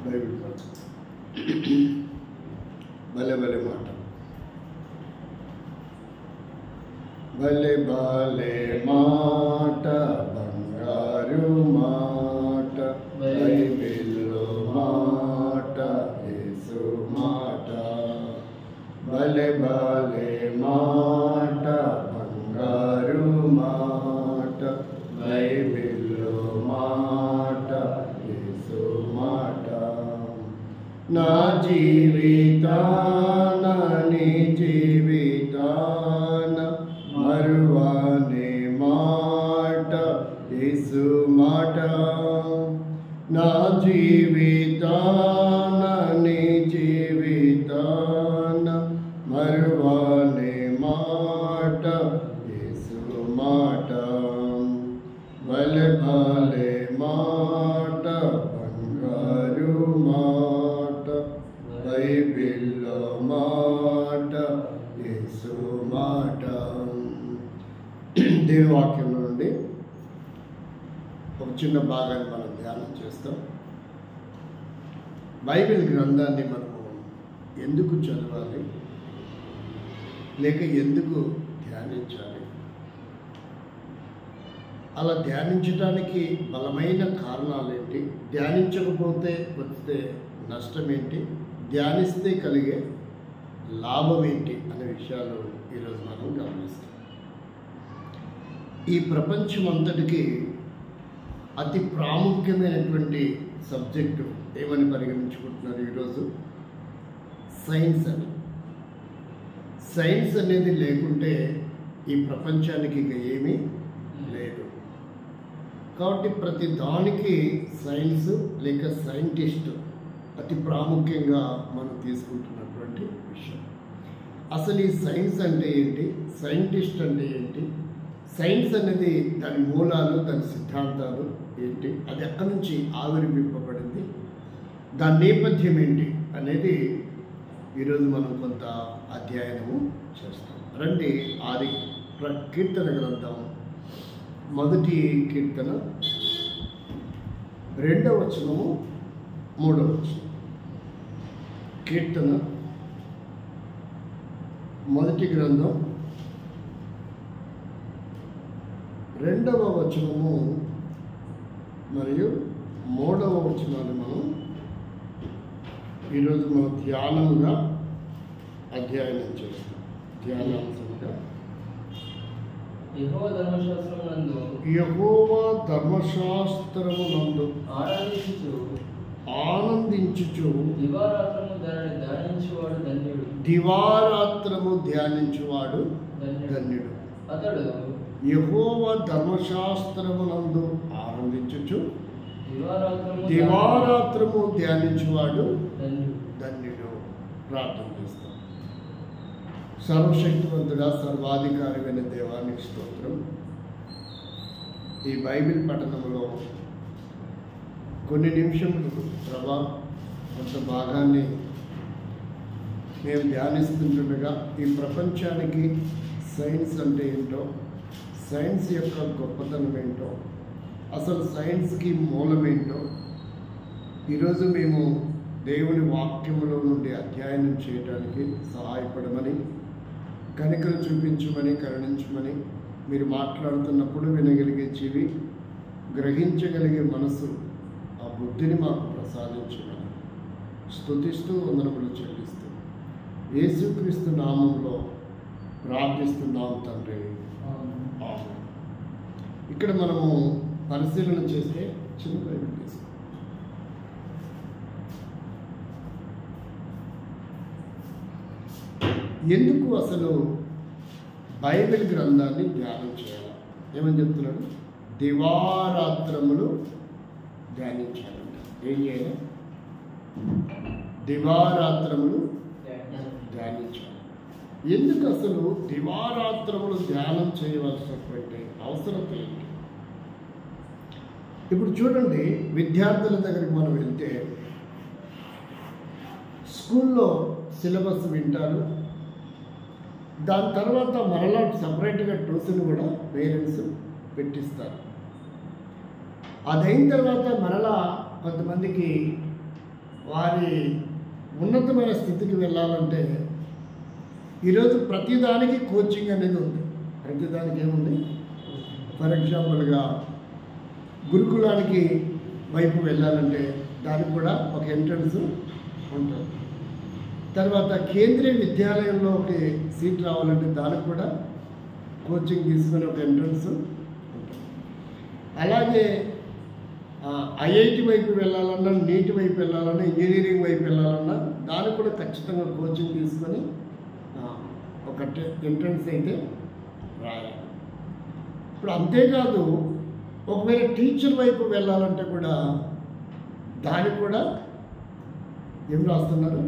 Bible మాట భలే భలే మాట భలే భలే మాట బంగారు మాట బైబిల్లో మాట యేసు మాట భలే భలే మాట బంగారు మాట బైబిల్లో మాట యేసు మాట నా జీవితాన నీ జీవితాన మరువనే మాట యేసు మాట నా జీవితాన నీ జీవితాన మరువనే మాట యేసు మాట భలే భలే మాట బంగారు మాట బైబిల్లో మాట యేసు మాట. దేవుని వాక్యంలో నుండి ఒక చిన్న భాగాన్ని మనం ధ్యానం చేస్తాం. బైబిల్ గ్రంథాన్ని మనము ఎందుకు చదవాలి, లేక ఎందుకు ధ్యానించాలి, అలా ధ్యానించడానికి బలమైన కారణాలు ఏంటి, ధ్యానించకపోతే వచ్చే నష్టం ఏంటి, ధ్యానిస్తే కలిగే లాభం ఏంటి అనే విషయాలు ఈరోజు మనం గమనిస్తాం. ఈ ప్రపంచం అంతటికి అతి ప్రాముఖ్యమైనటువంటి సబ్జెక్టు ఏమని పరిగణించుకుంటున్నారు ఈరోజు? సైన్స్ అని. సైన్స్ అనేది లేకుంటే ఈ ప్రపంచానికి ఇక ఏమీ లేదు. కాబట్టి ప్రతి దానికి సైన్స్ లేక సైంటిస్ట్ అతి ప్రాముఖ్యంగా మనం తీసుకుంటున్నటువంటి విషయం. అసలు ఈ సైన్స్ అంటే ఏంటి, సైంటిస్ట్ అంటే ఏంటి, సైన్స్ అనేది దాని మూలాలు, దాని సిద్ధాంతాలు ఏంటి, అది ఎక్కడి నుంచి ఆవిర్భింపబడింది, దాని నేపథ్యం ఏంటి అనేది ఈరోజు మనం కొంత అధ్యయనము చేస్తాం. రండి, ఆది కీర్తన గ్రంథం మొదటి కీర్తన 2వ వచనము 3వ వచనం. కీర్తన మొదటి గ్రంథం 2వ వచనము మరియు 3వ వచనాలు మనం ఈరోజు మనం ధ్యానంగా అధ్యయనం చేస్తాం. ధ్యానాంశంగా యెహోవా ధర్మశాస్త్రమునందు ఆనందించుచు దివారాత్రము ధ్యానించువాడు ధన్యుడు. యెహోవా ధర్మశాస్త్రమునందు ఆనందించుచు దివారాత్రము ధ్యానించువాడు ధన్యుడు. ప్రార్థన చేస్తాం. సర్వశక్తివంతుడా, సర్వాధికారమైన దేవానికి స్తోత్రం. ఈ బైబిల్ పఠనంలో కొన్ని నిమిషములు ప్రభా కొంత భాగాన్ని మేము ధ్యానిస్తుండగా ఈ ప్రపంచానికి సైన్స్ అంటే ఏంటో, సైన్స్ యొక్క గొప్పతనం ఏంటో, అసలు సైన్స్కి మూలమేంటో ఈరోజు మేము దేవుని వాక్యములో నుండి అధ్యయనం చేయడానికి సహాయపడమని, కనికలు చూపించమని, కరుణించమని, మీరు మాట్లాడుతున్నప్పుడు వినగలిగే చెవి, గ్రహించగలిగే మనసు, ఆ బుద్ధిని మాకు ప్రసాదించమని స్తుతిస్తూ వందనములు చెల్లిస్తూ యేసుక్రీస్తు నామంలో ప్రార్థిస్తున్నాం తండ్రి. ఆమేన్. ఇక్కడ మనము పరిశీలన చేస్తే చిన్న బైబిల్ తీసుకో. ఎందుకు అసలు బైబిల్ గ్రంథాన్ని ధ్యానం చేయాలి? ఏమని చెప్తున్నాడు? దివారాత్రములు ధ్యానించాలంట. ఏం చేయాలి? దివారాత్రములు ధ్యానించాలి. ఎందుకు అసలు దివారాత్రములు ధ్యానం చేయవలసినటువంటి అవసరం ఏంటి? ఇప్పుడు చూడండి, విద్యార్థుల దగ్గరికి మనం వెళ్తే స్కూల్లో సిలబస్ వింటారు, దాని తర్వాత మరలా సపరేట్గా ట్యూషన్ కూడా పేరెంట్స్ పెట్టిస్తారు. అదైన తర్వాత మరలా కొంతమందికి వారి ఉన్నతమైన స్థితికి వెళ్ళాలంటే ఈరోజు ప్రతిదానికి కోచింగ్ అనేది ఉంది. ప్రతిదానికి ఏముంది? ఫర్ ఎగ్జాంపుల్గా గురుకులానికి వైపు వెళ్ళాలంటే దానికి కూడా ఒక ఎంట్రన్స్ ఉంటుంది. తర్వాత కేంద్రీయ విద్యాలయంలోకి సీట్ రావాలంటే దానికి కూడా కోచింగ్ తీసుకుని ఒక ఎంట్రన్స్ ఉంటుంది. అలాగే ఐఐటి వైపు వెళ్ళాలన్నా, నీట్ వైపు వెళ్ళాలన్నా, ఇంజనీరింగ్ వైపు వెళ్ళాలన్నా దానికి కూడా ఖచ్చితంగా కోచింగ్ తీసుకొని ఒక ఎంట్రన్స్ అయితే రాయాలి. ఇప్పుడు అంతేకాదు ఒకవేళ టీచర్ వైపు వెళ్ళాలంటే కూడా దానికి కూడా ఏం రాస్తున్నారు?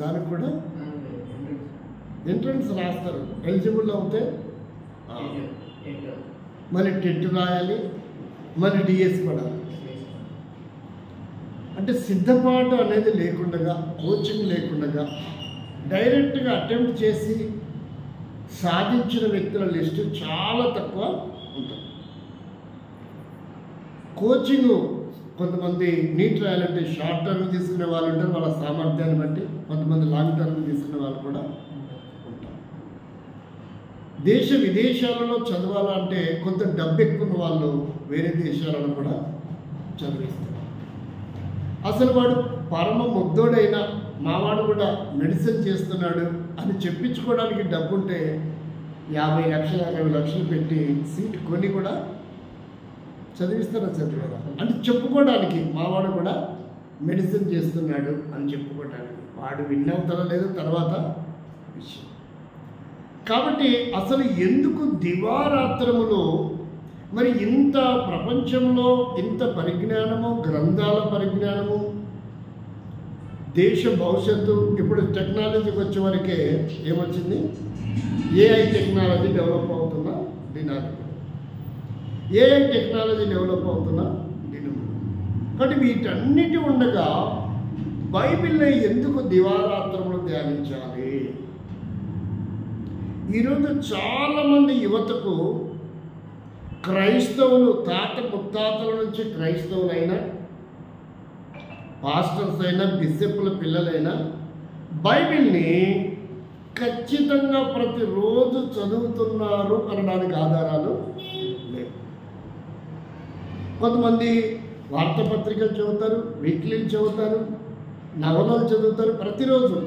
దానికి కూడా ఎంట్రన్స్ రాస్తారు. ఎలిజిబుల్ అవుతే మళ్ళీ టెట్ రాయాలి, మళ్ళీ డిఎస్ పడాలి. అంటే సిద్ధపాటు అనేది లేకుండా, కోచింగ్ లేకుండా డైరెక్ట్గా అటెంప్ట్ చేసి సాధించిన వ్యక్తుల లిస్టు చాలా తక్కువ ఉంటుంది. కోచింగ్ కొంతమంది నీట్ రాయాలంటే షార్ట్ టర్మ్ తీసుకునే వాళ్ళు ఉంటారు, వాళ్ళ సామర్థ్యాన్ని బట్టి. కొంతమంది లాంగ్ టర్మ్ తీసుకునే వాళ్ళు కూడా ఉంటారు. దేశ విదేశాలలో చదవాలంటే కొంత డబ్బు ఎక్కువ వాళ్ళు వేరే దేశాలలో కూడా చదివిస్తారు. అసలు వాడు పరమ ముగ్ధుడైనా మావాడు కూడా మెడిసిన్ చేస్తున్నాడు అని చెప్పించుకోవడానికి డబ్బుంటే 50 లక్షలు 60 లక్షలు పెట్టి సీట్ కొని కూడా చదివిస్తారా? చదివారా? అంటే చెప్పుకోవడానికి మావాడు కూడా మెడిసిన్ చేస్తున్నాడు అని చెప్పుకోవడానికి. వాడు విన్ అవుతారో లేదో తర్వాత విషయం. కాబట్టి అసలు ఎందుకు దివారాత్రములో మరి ఇంత ప్రపంచంలో ఇంత పరిజ్ఞానము, గ్రంథాల పరిజ్ఞానము, దేశ భవిష్యత్తు, ఇప్పుడు టెక్నాలజీకి వచ్చే వరకే ఏమొచ్చింది? ఏఐ టెక్నాలజీ డెవలప్ అవుతున్న దినాలు, ఏఐ టెక్నాలజీ డెవలప్ అవుతున్న దినము. కాబట్టి వీటన్నిటి ఉండగా బైబిల్ని ఎందుకు దివారాత్రములు ధ్యానించాలి? ఈరోజు చాలామంది యువతకు క్రైస్తవులు, తాత ముత్తాతల నుంచి క్రైస్తవులైనా, పాస్టర్స్ అయినా, బిషప్ల పిల్లలైనా బైబిల్ని ఖచ్చితంగా ప్రతిరోజు చదువుతున్నారు అనడానికి ఆధారాలు లేవు. కొంతమంది వార్తాపత్రికలు చదువుతారు, వీక్లీలు చదువుతారు, నవలలు చదువుతారు ప్రతిరోజు.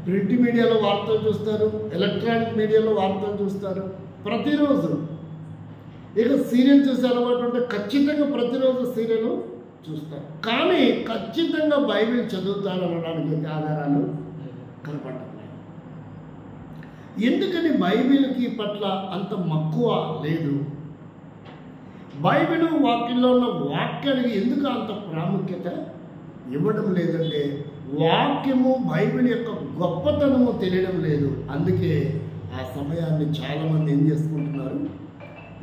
ప్రింట్ మీడియాలో వార్తలు చూస్తారు, ఎలక్ట్రానిక్ మీడియాలో వార్తలు చూస్తారు ప్రతిరోజు. ఇక సీరియల్ చూసే అలవాటు ఉంటే ఖచ్చితంగా ప్రతిరోజు సీరియల్ చూస్తారు. కానీ ఖచ్చితంగా బైబిల్ చదువుతారు అనడానికి ఆధారాలు కనపడలేదు. ఎందుకని బైబిల్కి పట్ల అంత మక్కువ లేదు? బైబిల్ వాక్యంలో ఉన్న వాక్యానికి ఎందుకు అంత ప్రాముఖ్యత ఇవ్వడం లేదంటే వాక్యము, బైబిల్ యొక్క గొప్పతనము తెలియడం లేదు. అందుకే ఆ సమయాన్ని చాలామంది ఏం చేసుకుంటున్నారు?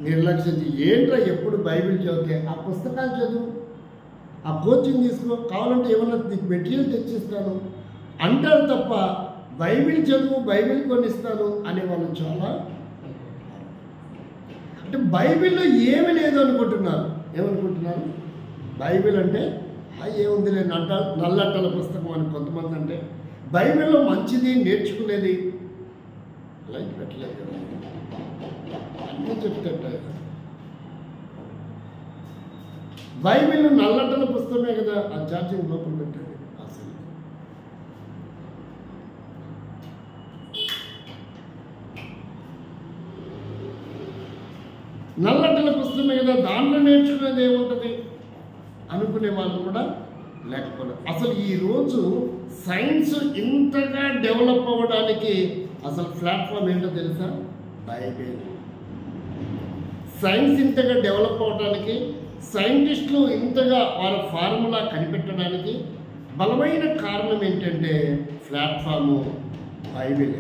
నిర్లక్ష్యం. ఏంట్రా ఎప్పుడు బైబిల్ చదివితే ఆ పుస్తకాలు చదువు, ఆ కోచింగ్ తీసుకో, కావాలంటే ఏమన్నా నీకు మెటీరియల్ తెచ్చిస్తాను అంటారు తప్ప బైబిల్ చదువు, బైబిల్ కొనిస్తాను అనేవాళ్ళు చాలా. అంటే బైబిల్లో ఏమీ లేదు అనుకుంటున్నారు. ఏమనుకుంటున్నారు? బైబిల్ అంటే ఏముంది లేదు, నల్లట్టల పుస్తకం అని కొంతమంది అంటే. బైబిల్లో మంచిది, నేర్చుకునేది లైక్ పెట్టలేదు కదా, అన్నీ చెప్తాడు. బైబిల్ నల్లట్టల పుస్తకమే కదా, ఆ ఛార్జింగ్ లోపల పెట్టండి. అసలు నల్లట్టల పుస్తకమే కదా, దాంట్లో నేర్చుకునేది ఏముంటుంది అనుకునే వాళ్ళు కూడా లేకపోలేదు. అసలు ఈరోజు సైన్స్ ఇంతగా డెవలప్ అవ్వడానికి అసలు ప్లాట్ఫామ్ ఏంటో తెలుసా? బైబిల్. సైన్స్ ఇంతగా డెవలప్ అవ్వడానికి, సైంటిస్టులు ఇంతగా వారి ఫార్ములా కనిపెట్టడానికి బలమైన కారణం ఏంటంటే ప్లాట్ఫాము బైబిల్.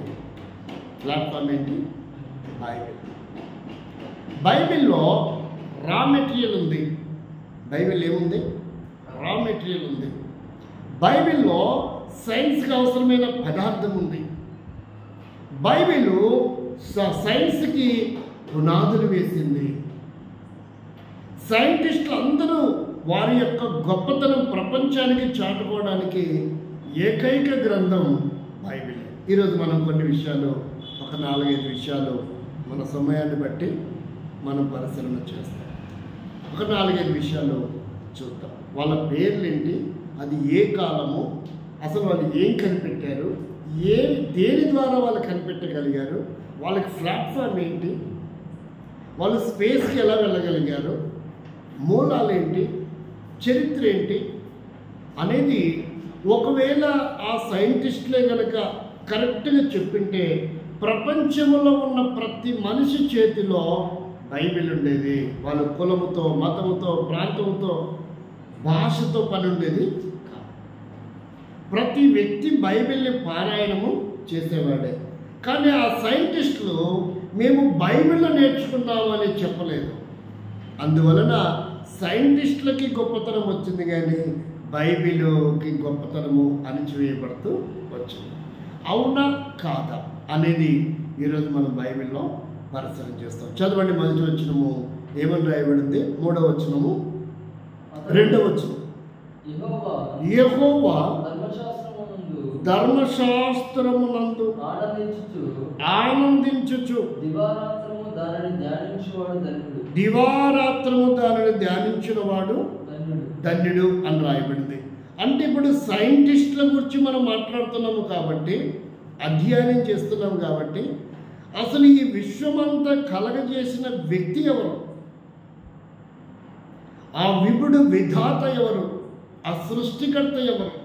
ప్లాట్ఫామ్ ఏంటి? బైబిల్. బైబిల్లో రా మెటీరియల్ ఉంది. బైబిల్ ఏముంది? రా మెటీరియల్ ఉంది. బైబిల్లో సైన్స్కి అవసరమైన పదార్థం ఉంది. బైబిల్ సైన్స్కి పునాదులు వేసింది. సైంటిస్టులు అందరూ వారి యొక్క గొప్పతనం ప్రపంచానికి చాటుకోవడానికి ఏకైక గ్రంథం బైబిల్. ఈరోజు మనం కొన్ని విషయాలు, ఒక 4-5 విషయాలు మన సమయాన్ని బట్టి మనం పరిశీలన చేస్తాం. ఒక 4-5 విషయాలు చూద్దాం. వాళ్ళ పేర్లేంటి, అది ఏ కాలము, అసలు వాళ్ళు ఏం కనిపెట్టారు, దేని ద్వారా వాళ్ళు కనిపెట్టగలిగారు, వాళ్ళకి ప్లాట్ఫామ్ ఏంటి, వాళ్ళు స్పేస్కి ఎలా వెళ్ళగలిగారు, మూలాలు ఏంటి, చరిత్ర ఏంటి అనేది ఒకవేళ ఆ సైంటిస్టులే కనుక కరెక్ట్గా చెప్పింటే ప్రపంచంలో ఉన్న ప్రతి మనిషి చేతిలో బైబిల్ ఉండేది. వాళ్ళ కులముతో, మతముతో, ప్రాంతంతో, భాషతో పని ఉండేది కాదు. ప్రతి వ్యక్తి బైబిల్ని పారాయణము చేసేవాడే. కానీ ఆ సైంటిస్టులు మేము బైబిల్ నేర్చుకున్నామని చెప్పలేదు. అందువలన సైంటిస్టులకి గొప్పతనం వచ్చింది, కానీ బైబిల్కి గొప్పతనము అణిచివేయబడుతూ వచ్చింది. అవునా కాదా అనేది ఈరోజు మనం బైబిల్లో పరిశీలన చేస్తాం. చదవండి. మొదటి వచనము ఏమని రాయబడింది? 3వ వచనము 2వ వచనం. యెహోవా ధర్మశాస్త్రమునందు ఆనందించుచు దివారాత్రము దానిని ధ్యానించిన వాడు ధన్యుడు అని రాయబడింది. అంటే ఇప్పుడు సైంటిస్టుల గురించి మనం మాట్లాడుతున్నాము కాబట్టి, అధ్యయనం చేస్తున్నాము కాబట్టి, అసలు ఈ విశ్వమంతా కలగజేసిన వ్యక్తి ఎవరు, ఆ విభుడు విధాత ఎవరు, ఆ సృష్టికర్త ఎవరు,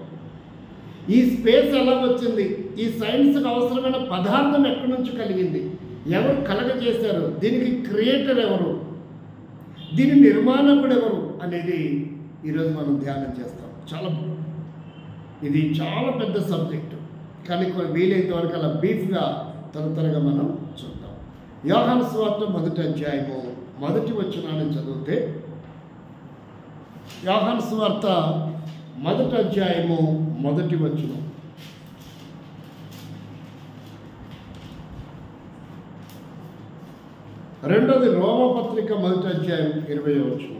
ఈ స్పేస్ ఎలా వచ్చింది, ఈ సైన్స్కి అవసరమైన పదార్థం ఎక్కడి నుంచి కలిగింది, ఎవరు కలగజేశారు, దీనికి క్రియేటర్ ఎవరు, దీని నిర్మాణకుడు ఎవరు అనేది ఈరోజు మనం ధ్యానం చేస్తాం. ఇది చాలా పెద్ద సబ్జెక్టు, కానీ వీలైనంత వరకు అలా బ్రీఫ్గా త్వరగా మనం చూద్దాం. యోహాను సువార్త 1వ అధ్యాయము 1వ వచనాన్ని చదివితే, యోహాను సువార్త 1వ అధ్యాయము 1వ వచనం. రెండోది రోమపత్రిక 1వ అధ్యాయం 20వ వచనం.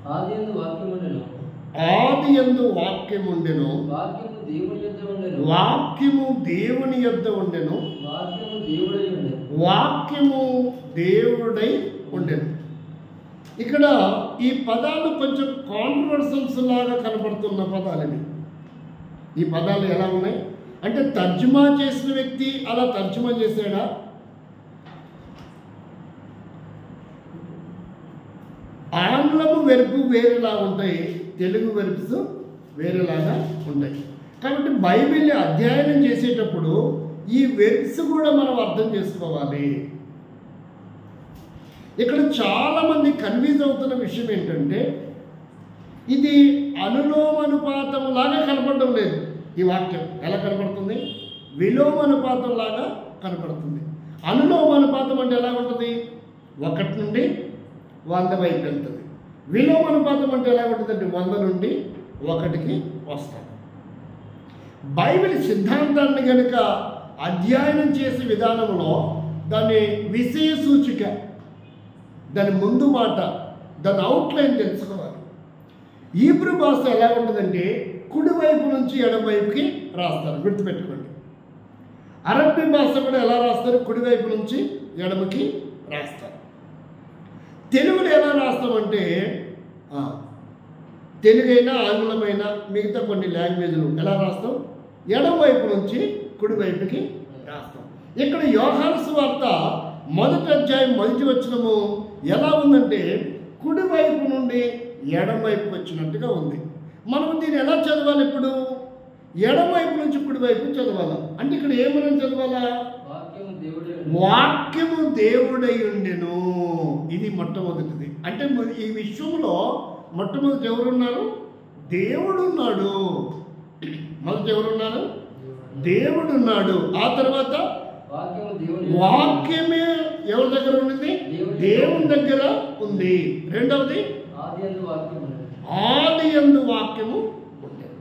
ఆదియందు వాక్యముండెను, వాక్యము దేవుని యొద్ద ఉండెను, వాక్యము దేవుడై ఉండెను. ఇక్కడ ఈ పదాలు కొంచెం కాంట్రవర్సల్స్ లాగా కనపడుతున్న పదాలు. ఈ పదాలు ఎలా ఉన్నాయి అంటే, తర్జుమా చేసిన వ్యక్తి అలా తర్జుమా చేశాడా, ఆంగ్లము వెర్బు వేరేలా ఉంటాయి, తెలుగు వెర్బ్స్ వేరేలాగా ఉంటాయి. కాబట్టి బైబిల్ని అధ్యయనం చేసేటప్పుడు ఈ వెర్బ్స్ కూడా మనం అర్థం చేసుకోవాలి. ఇక్కడ చాలామంది కన్ఫ్యూజ్ అవుతున్న విషయం ఏంటంటే, ఇది అనులోమానుపాతం లాగా కనపడడం లేదు. ఈ వాక్యం ఎలా కనపడుతుంది? విలోమానుపాతం లాగా కనపడుతుంది. అనులోమానుపాతం అంటే ఎలా ఉంటుంది? 1 నుండి 100 వైపు వెళ్తుంది. విలోమానుపాతం అంటే ఎలా ఉంటుందంటే 100 నుండి 1కి వస్తాం. బైబిల్ సిద్ధాంతాన్ని కనుక అధ్యయనం చేసే విధానంలో దాని విషయ సూచిక, దాని ముందు మాట, దాని అవుట్లైన్ తెలుసుకోవాలి. హీబ్రూ భాష ఎలా ఉంటుందంటే కుడివైపు నుంచి ఎడమవైపుకి రాస్తారు, గుర్తుపెట్టుకోండి. అరబ్బీ భాష కూడా ఎలా రాస్తారు? కుడివైపు నుంచి ఎడమకి రాస్తారు. తెలుగులో ఎలా రాస్తామంటే, తెలుగైనా ఆంగ్లమైనా మిగతా కొన్ని లాంగ్వేజ్లు ఎలా రాస్తాం? ఎడమవైపు నుంచి కుడివైపుకి రాస్తాం. ఇక్కడ యోహాను సువార్త 1వ అధ్యాయం 1వ వచనము ఎలా ఉందంటే, కుడివైపు నుండి ఎడమవైపు వచ్చినట్టుగా ఉంది. మనం దీన్ని ఎలా చదవాలి? ఇప్పుడు ఎడమవైపు నుంచి కుడివైపు చదవాలా అంటే ఇక్కడ ఏమని చదవాలా? వాక్యము దేవుడై ఉండెను. ఇది మొట్టమొదటిది. అంటే ఈ విశ్వంలో మొట్టమొదటి ఎవరున్నారు? దేవుడున్నాడు. మొదటి ఎవరున్నారు? దేవుడున్నాడు. ఆ తర్వాత వాక్యమే ఎవరి దగ్గర ఉంది? దేవుని దగ్గర ఉంది. రెండవది ఆదియందు వాక్యము ఉండేది.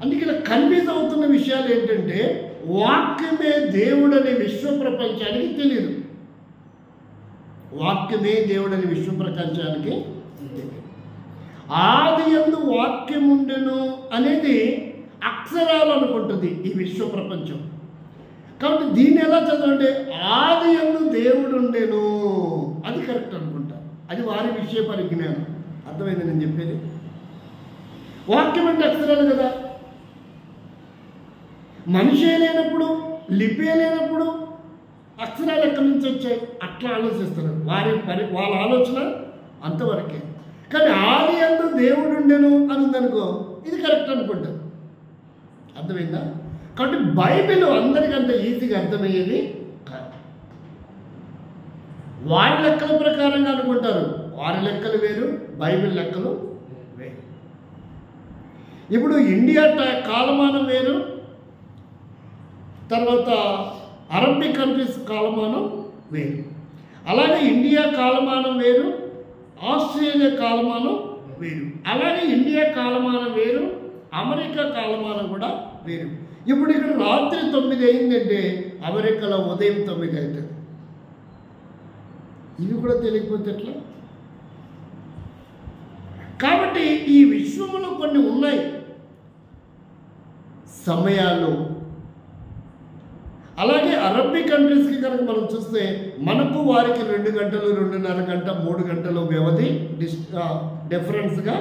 అందుకే ఇలా కన్ఫ్యూజ్ అవుతున్న విషయాలు ఏంటంటే, వాక్యమే దేవుడనే విశ్వ ప్రపంచానికి తెలియదు. వాక్యమే దేవుడు అని విశ్వ ప్రపంచానికి. ఆది యందు వాక్యం ఉండెను అనేది అక్షరాలు అనుకుంటుంది ఈ విశ్వ ప్రపంచం. కాబట్టి దీన్ని ఎలా చదవండి? ఆది యందు దేవుడు ఉండెను, అది కరెక్ట్ అనుకుంటా. అది వారి విషయ పరిజ్ఞానం. అర్థమైంది నేను చెప్పేది? వాక్యం అంటే అక్షరాలు కదా. మనిషే లేనప్పుడు, లిపే లేనప్పుడు అక్షరాలు ఎక్కడి నుంచి వచ్చాయి? అట్లా ఆలోచిస్తారు. వాళ్ళ ఆలోచన అంతవరకే. కానీ ఆది యందు దేవుడు ఉండెను అని ఉందనుకో, ఇది కరెక్ట్ అనుకుంటారు. అర్థమైందా? కాబట్టి బైబిల్ అందరికంటే ఈజీగా అర్థమయ్యేది కాదు. వారి లెక్కల ప్రకారంగా అనుకుంటారు. వారి లెక్కలు వేరు, బైబిల్ లెక్కలు వేరు. ఇప్పుడు ఇండియా కాలమానం వేరు, తర్వాత అరబిక్ కంట్రీస్ కాలమానం వేరు. అలాగే ఇండియా కాలమానం వేరు, ఆస్ట్రేలియా కాలమానం వేరు. అలాగే ఇండియా కాలమానం వేరు, అమెరికా కాలమానం కూడా వేరు. ఇప్పుడు ఇక్కడ రాత్రి 9 అయిందంటే అమెరికాలో ఉదయం 9 అవుతుంది. ఇవి కూడా తెలియకపోతే ఎట్లా? కాబట్టి ఈ విశ్వంలో కొన్ని ఉన్నాయి సమయాలు. అలాగే అరబిక్ కంట్రీస్కి కనుక మనం చూస్తే మనకు వారికి 2 గంటలు, 2.5 గంట, 3 గంటలు వ్యవధి డిఫరెన్స్గా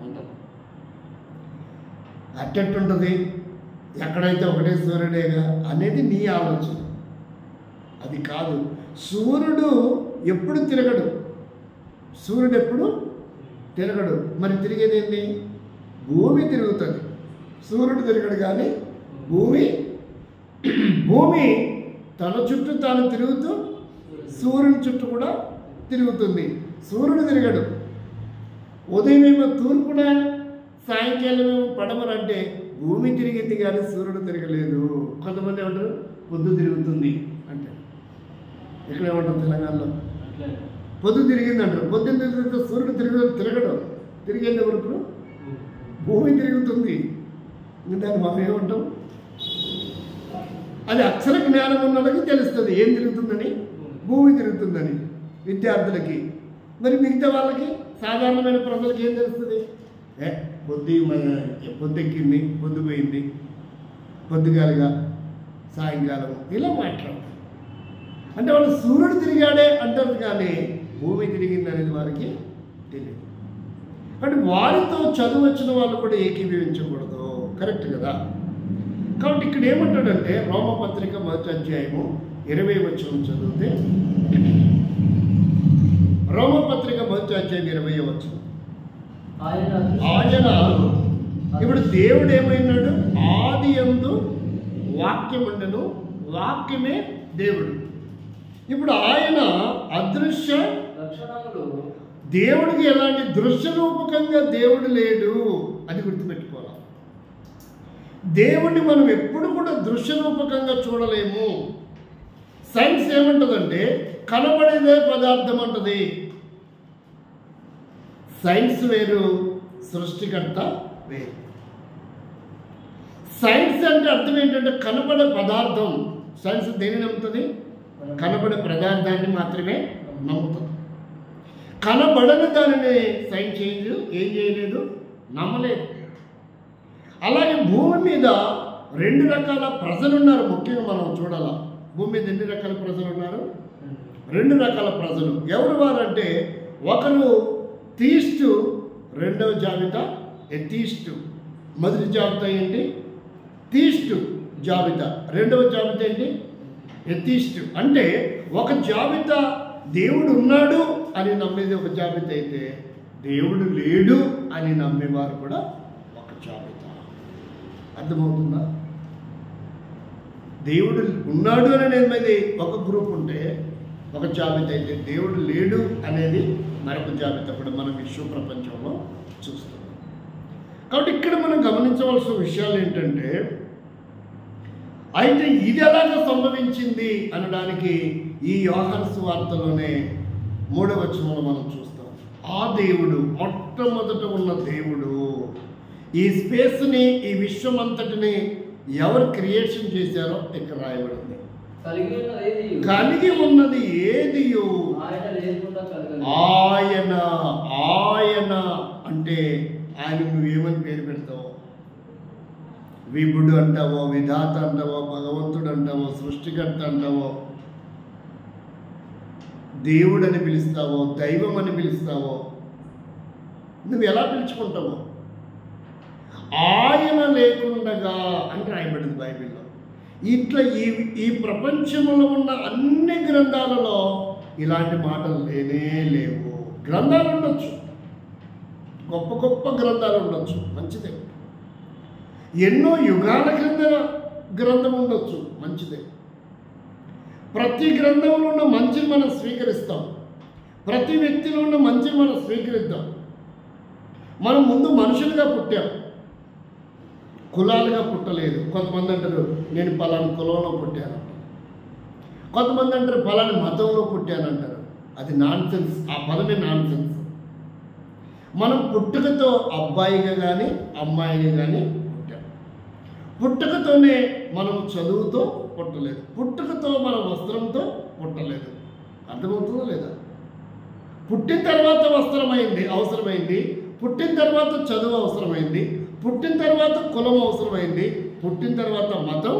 ఉంటుంది. అట్టెట్టుంటుంది? ఎక్కడైతే ఒకటే సూర్యుడేగా అనేది నీ ఆలోచన. అది కాదు. సూర్యుడు ఎప్పుడు తిరగడు, సూర్యుడు ఎప్పుడు తిరగడు. మరి తిరిగేది ఏంటి? భూమి తిరుగుతుంది. సూర్యుడు తిరగడు కానీ భూమి తన చుట్టూ తాను తిరుగుతూ సూర్యుని చుట్టూ కూడా తిరుగుతుంది. సూర్యుడు తిరగడు. ఉదయం ఏమో తూర్పున, సాయంకాలం ఏమో పడమర. అంటే భూమి తిరిగింది కానీ సూర్యుడు తిరగలేదు. కొంతమంది ఏమంటారు పొద్దు తిరుగుతుంది అంటే. ఇక్కడ ఏమంటారు తెలంగాణలో పొద్దు తిరిగింది అంటారు. పొద్దున్న తిరిగితే సూర్యుడు తిరగడు. తిరిగేది ఎవరు? భూమి తిరుగుతుంది. దాన్ని మనం ఏమంటాం? అది అక్షర జ్ఞానం ఉన్న వాళ్ళకి తెలుస్తుంది ఏం తిరుగుతుందని, భూమి తిరుగుతుందని విద్యార్థులకి. మరి మిగతా వాళ్ళకి, సాధారణమైన ప్రజలకి ఏం తెలుస్తుంది? పొద్దెక్కింది, పొద్దుపోయింది, పొద్దుగాలుగా, సాయంకాలం, ఇలా మాట్లాడతారు. అంటే వాళ్ళు సూర్యుడు తిరిగాడే అంటారు కానీ భూమి తిరిగింది అనేది వారికి తెలియదు. అంటే వారితో చదువు వచ్చిన వాళ్ళు కూడా ఏకీభవించకూడదు. కరెక్ట్ కదా? కాబట్టి ఇక్కడ ఏమంటాడంటే రోమపత్రిక 1వ అధ్యాయము 20వ వచనం చదివితే, రోమపత్రిక 1వ అధ్యాయం 20వ వచనం, ఆయన ఇప్పుడు దేవుడు ఏమైనాడు? ఆది యందు వాక్యం ఉండెను, వాక్యమే దేవుడు. ఇప్పుడు ఆయన అదృశ్య లక్షణములు, దేవుడికి ఎలాంటి దృశ్య రూపకంగా దేవుడు లేడు అని గుర్తుపెట్టుకోవాలి. దేవుడిని మనం ఎప్పుడు కూడా దృశ్య రూపకంగా చూడలేము. సైన్స్ ఏమంటుందంటే కనబడేదే పదార్థం అంటది. సైన్స్ వేరు, సృష్టికర్త వేరు. సైన్స్ అంటే అర్థం ఏంటంటే కనబడే పదార్థం. సైన్స్ దేని నమ్ముతుంది? కనబడే పదార్థాన్ని మాత్రమే నమ్ముతుంది. కనబడని దానిని సైన్స్ ఏం చేయలేదు, నమ్మలేదు. అలాగే భూమి మీద 2 రకాల ప్రజలు ఉన్నారు. ముఖ్యంగా మనం చూడాల, భూమి మీద ఎన్ని రకాల ప్రజలు ఉన్నారు? 2 రకాల ప్రజలు. ఎవరు వారంటే ఒకరు థీస్టు, రెండవ జాబితా ఎథీస్టు. మొదటి జాబితా ఏంటి? థీస్టు జాబితా. రెండవ జాబితా ఏంటి? ఎథీస్టు. అంటే ఒక జాబితా దేవుడు ఉన్నాడు అని నమ్మేది ఒక జాబితా అయితే, దేవుడు లేడు అని నమ్మేవారు కూడా ఒక జాబితా. అర్థమవుతుందా? దేవుడు ఉన్నాడు అని నమ్మేది ఒక గ్రూప్ ఉంటే ఒక జాబితా అయితే, దేవుడు లేడు అనేది మరొక జాబితా కూడా మనం విశ్వ ప్రపంచంలో చూస్తున్నాం. కాబట్టి ఇక్కడ మనం గమనించవలసిన విషయాలు ఏంటంటే, అయితే ఇది ఎలాగ సంభవించింది అనడానికి ఈ యోహాను సువార్తలోనే 3వ వచనంలో మనం చూస్తాం. ఆ దేవుడు, మొట్టమొదట ఉన్న దేవుడు, ఈ స్పేస్ని, ఈ విశ్వం అంతటిని ఎవరు క్రియేషన్ చేశారో ఇక్కడ రాయబడింది. కలిగి ఉన్నది ఏదియో ఆయన ఆయన అంటే ఆయన నువ్వేమని పేరు పెడతావు? విభుడు అంటావో, విధాత అంటావో, భగవంతుడు అంటావో, సృష్టికర్త అంటావో, దేవుడు అని పిలుస్తావో, దైవం అని పిలుస్తావో, నువ్వు ఎలా పిలుచుకుంటావో ఆయన లేకుండగా అని రాయబడింది బైబిల్లో. ఇట్లా ఈ ప్రపంచంలో ఉన్న అన్ని గ్రంథాలలో ఇలాంటి మాటలు లేనే లేవు. గ్రంథాలు ఉండొచ్చు, గొప్ప గొప్ప గ్రంథాలు ఉండొచ్చు, మంచిదే. ఎన్నో యుగాల కింద గ్రంథం ఉండొచ్చు, మంచిదే. ప్రతి గ్రంథంలో ఉన్న మంచిని మనం స్వీకరిస్తాం, ప్రతి వ్యక్తిలో ఉన్న మంచిని మనం స్వీకరిద్దాం. మనం ముందు మనుషులుగా పుట్టాం, కులాలుగా పుట్టలేదు. కొంతమంది అంటారు నేను పలానా కులంలో పుట్టాను, కొంతమంది అంటారు పలానా మతంలో పుట్టానంటారు. అది నాన్ సెన్స్, ఆ పదమే నాన్ సెన్స్. మనం పుట్టుకతో అబ్బాయిగా కానీ అమ్మాయిగా కానీ పుట్టాం. పుట్టుకతోనే మనం చదువుతో పుట్టలేదు, పుట్టుకతో మన వస్త్రంతో పుట్టలేదు. అర్థమవుతుందో లేదా? పుట్టిన తర్వాత వస్త్రమైంది అవసరమైంది, పుట్టిన తర్వాత చదువు అవసరమైంది, పుట్టిన తర్వాత కులం అవసరమైంది, పుట్టిన తర్వాత మతం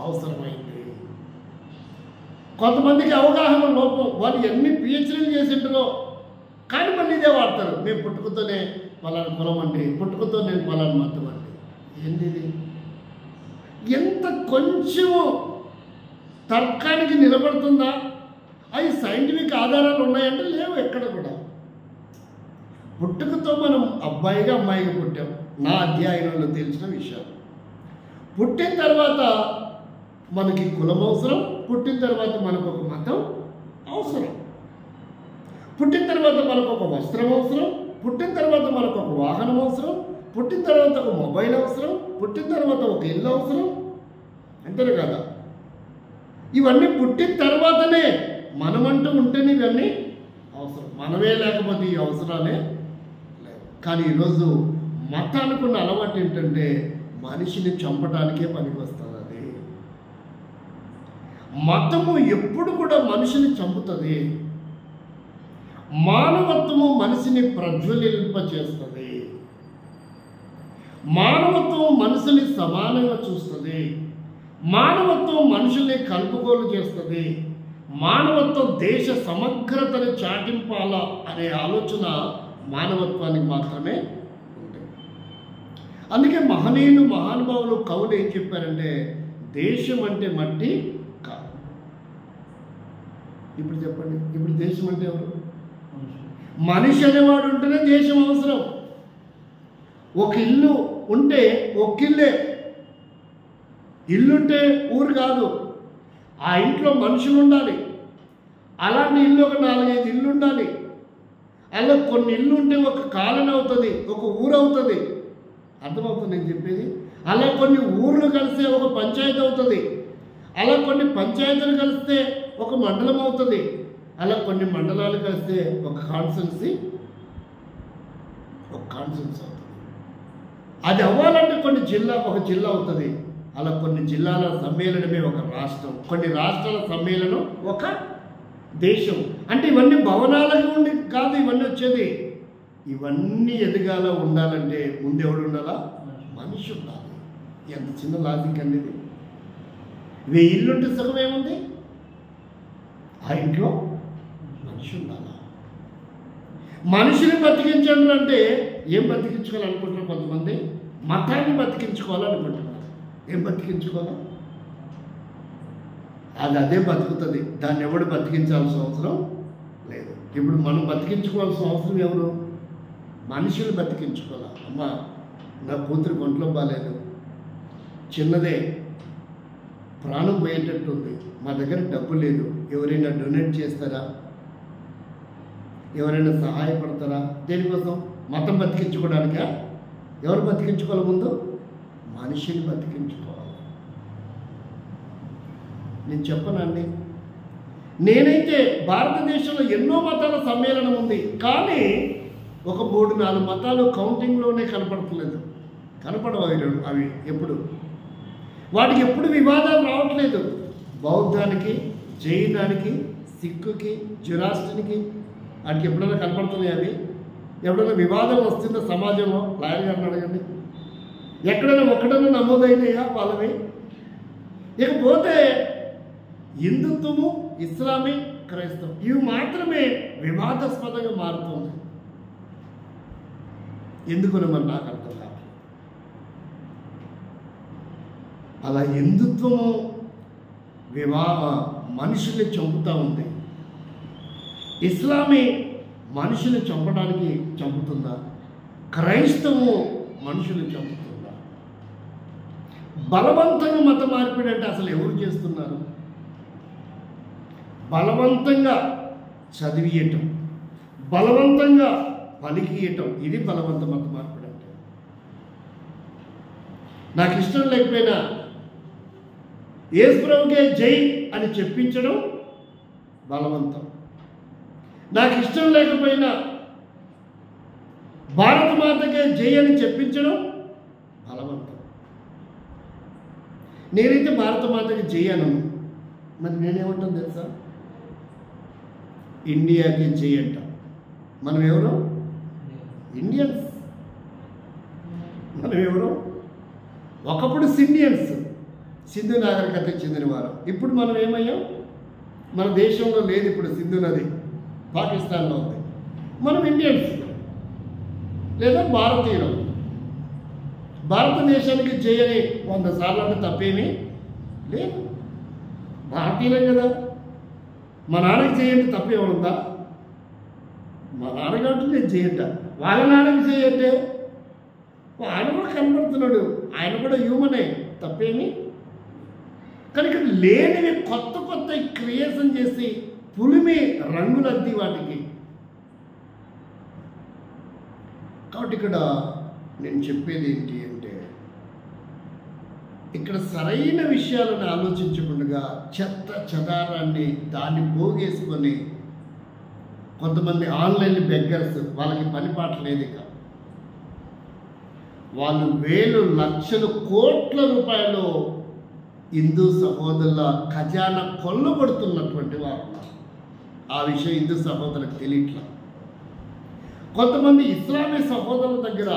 అవసరమైంది. కొంతమందికి అవగాహన లోపం, వాళ్ళు ఎన్ని పిహెచ్డీలు చేసింటారో కానీ మళ్ళీ ఇదే వాడతారు. మేము పుట్టుకతోనే పలానా కులం అండి, పుట్టుకతో నేను పలానా మతం అండి. ఏంది ఇది? ఎంత కొంచెం తర్కానికి నిలబడుతుందా? అవి సైంటిఫిక్ ఆధారాలు ఉన్నాయంటే లేవు ఎక్కడ కూడా. పుట్టుకతో మనం అబ్బాయిగా అమ్మాయిగా పుట్టాం, నా అధ్యయనంలో తెలిసిన విషయం. పుట్టిన తర్వాత మనకి కులం అవసరం, పుట్టిన తర్వాత మనకు ఒక మతం అవసరం, పుట్టిన తర్వాత మనకు ఒక వస్త్రం అవసరం, పుట్టిన తర్వాత మనకు ఒక వాహనం అవసరం, పుట్టిన తర్వాత ఒక మొబైల్ అవసరం, పుట్టిన తర్వాత ఒక ఇల్లు అవసరం. అంతేనే కదా? ఇవన్నీ పుట్టిన తర్వాతనే మనమంటూ ఉంటేనే ఇవన్నీ అవసరం. మనమే లేకపోతే ఈ అవసరాలే లేవు. కానీ ఈరోజు మతానికి ఉన్న అలవాటు ఏంటంటే మనిషిని చంపడానికే పనికి వస్తుంది. అది మతము ఎప్పుడు కూడా మనిషిని చంపుతుంది. మానవత్వము మనిషిని ప్రజ్వలింపచేస్తుంది. మానవత్వం మనుషుని సమానంగా చూస్తుంది. మానవత్వం మనుషుల్ని కలుపుకోలు చేస్తుంది. మానవత్వం దేశ సమగ్రతను చాటింపాలా అనే ఆలోచన మానవత్వానికి మాత్రమే ఉంటుంది. అందుకే మహనీయులు మహానుభావులు కవులు ఏం చెప్పారంటే దేశం అంటే మట్టి కాదు. ఇప్పుడు చెప్పండి, ఇప్పుడు దేశం అంటే ఎవరు? మనిషి అనేవాడు ఉంటేనే దేశం అవసరం. ఒక ఇల్లు ఉంటే ఒక్కిల్లే, ఇల్లుంటే ఊరు కాదు. ఆ ఇంట్లో మనుషులు ఉండాలి. అలాంటి ఇల్లు ఒక 4-5 ఇల్లు ఉండాలి. అలా కొన్ని ఇల్లు ఉంటే ఒక కాలనీ అవుతుంది, ఒక ఊరు అవుతుంది. అర్థమవుతుంది నేను చెప్పేది? అలా కొన్ని ఊర్లు కలిస్తే ఒక పంచాయతీ అవుతుంది. అలా కొన్ని పంచాయతీలు కలిస్తే ఒక మండలం అవుతుంది. అలా కొన్ని మండలాలు కలిస్తే ఒక కాన్స్టిట్యున్సీ అవుతుంది. అది అవ్వాలంటే ఒక జిల్లా అవుతుంది. అలా కొన్ని జిల్లాల సమ్మేళనమే ఒక రాష్ట్రం, కొన్ని రాష్ట్రాల సమ్మేళనం ఒక దేశం. అంటే ఇవన్నీ భవనాలకు ఉండి కాదు ఇవన్నీ వచ్చేది. ఇవన్నీ ఎదగాల ఉండాలంటే ముందు ఎవడు ఉండాలా? మనిషి ఉండాలి. ఎంత చిన్న లాజిక్ అండి ఇది. 1000 ఇల్లుంటే సుఖం ఏముంది? ఆ ఇంట్లో మనిషి ఉండాలా? మనిషిని బతికించండి అంటే ఏం బతికించుకోవాలనుకుంటున్నారు కొంతమంది? మతాన్ని బతికించుకోవాలనుకుంటున్నారు. ఏం బతికించుకోవాలా? అది అదే బతుకుతుంది. దాన్ని ఎవడు బతికించాల్సిన అవసరం లేదు. ఇప్పుడు మనం బతికించుకోవాల్సిన అవసరం ఎవరు? మనుషులు బతికించుకోవాలా. అమ్మ నా కూతురు ఒంట్లో బాగాలేదు, చిన్నదే, ప్రాణం పోయేటట్టుంది, మా దగ్గర డబ్బు లేదు, ఎవరైనా డొనేట్ చేస్తారా? ఎవరైనా సహాయపడతారా? దేనికోసం? మతం బతికించుకోవడానికా? ఎవరు బతికించుకోవాలి? ముందు మనిషిని బతికించుకోవాలి. నేను చెప్పనండి, నేనైతే భారతదేశంలో ఎన్నో మతాల సమ్మేళనం ఉంది, కానీ ఒక 3-4 మతాలు కౌంటింగ్లోనే కనపడట్లేదు. కనపడవు అవి ఎప్పుడు, వాటికి ఎప్పుడు వివాదాలు రావట్లేదు. బౌద్ధానికి, జైనానికి, సిక్కుకి, జురాస్ట్రీకి వాటికి ఎప్పుడైనా కనపడుతున్నాయి అవి? ఎప్పుడైనా వివాదం వస్తుందో సమాజంలో? లాయర్ గారిని అడగండి. ఎక్కడైనా ఒక్కడైనా నమోదైనాయా వాళ్ళవి? ఇకపోతే హిందుత్వము, ఇస్లామీ, క్రైస్తవం ఇవి మాత్రమే వివాదాస్పదంగా మారుతుంది. ఎందుకని మరి నాకు అర్థం కాదు. అలా హిందుత్వము మనుషుల్ని చంపుతూ ఉంది, ఇస్లామీ మనుషుల్ని చంపడానికి చంపుతుందా? క్రైస్తవము మనుషుల్ని చంపుతుందా? బలవంతంగా మత మార్పిడి అంటే అసలు ఎవరు చేస్తున్నారు? బలవంతంగా చదివియటం, బలవంతంగా పలికియటం, ఇది బలవంత మత మార్పిడి అంటే. నాకు ఇష్టం లేకపోయినా యేసు ప్రభుకే జై అని చెప్పించడం బలవంతం. నాకు ఇష్టం లేకపోయినా భారత మాతకే జై అని చెప్పించడం బలవంతం. నేనైతే భారత మాతకి జై అనను. మరి నేనేమంటాను తెలుసా? ఇండియాకి జై అంట. మనం ఎవరు? ఇండియన్స్. మనం ఎవరు? ఒకప్పుడు సిండియన్స్, సింధు నాగరికతకు చెందినవారు. ఇప్పుడు మనం ఏమయ్యాం? మన దేశంలో లేదు ఇప్పుడు సింధు నది, పాకిస్తాన్లో ఉంది. మనం ఇండియన్స్ లేదా భారతీయులం. భారతదేశానికి జై అని 100 సార్లు అంటే తప్పేమీ లేదు. భారతీయులం కదా. మా నాన్నకి చేయండి తప్పే ఉందా? మా నాన్న కాబట్టి నేను చేయంట. వాళ్ళ నాన్నకి చేయంటే ఆయన కూడా కనబడుతున్నాడు, ఆయన కూడా హ్యూమనే, తప్పేమి. కానీ ఇక్కడ లేనివి కొత్త కొత్త క్రియేషన్ చేసి పులిమి రంగులద్ది వాటికి. కాబట్టి ఇక్కడ నేను చెప్పేది ఏంటి అంటే, ఇక్కడ సరైన విషయాలను ఆలోచించకుండా చెత్త చెదారాన్ని దాన్ని పోగేసుకొని కొంతమంది ఆన్లైన్ బెగ్గర్స్, వాళ్ళకి పనిపాట లేదు. ఇక వాళ్ళు వేలు లక్షలు కోట్ల రూపాయలు హిందూ సహోదరుల ఖజానా కొల్లగొడుతున్నటువంటి వారు. ఆ విషయం హిందూ సహోదరులకు తెలియట్లా. కొంతమంది ఇస్లామీ సహోదరుల దగ్గర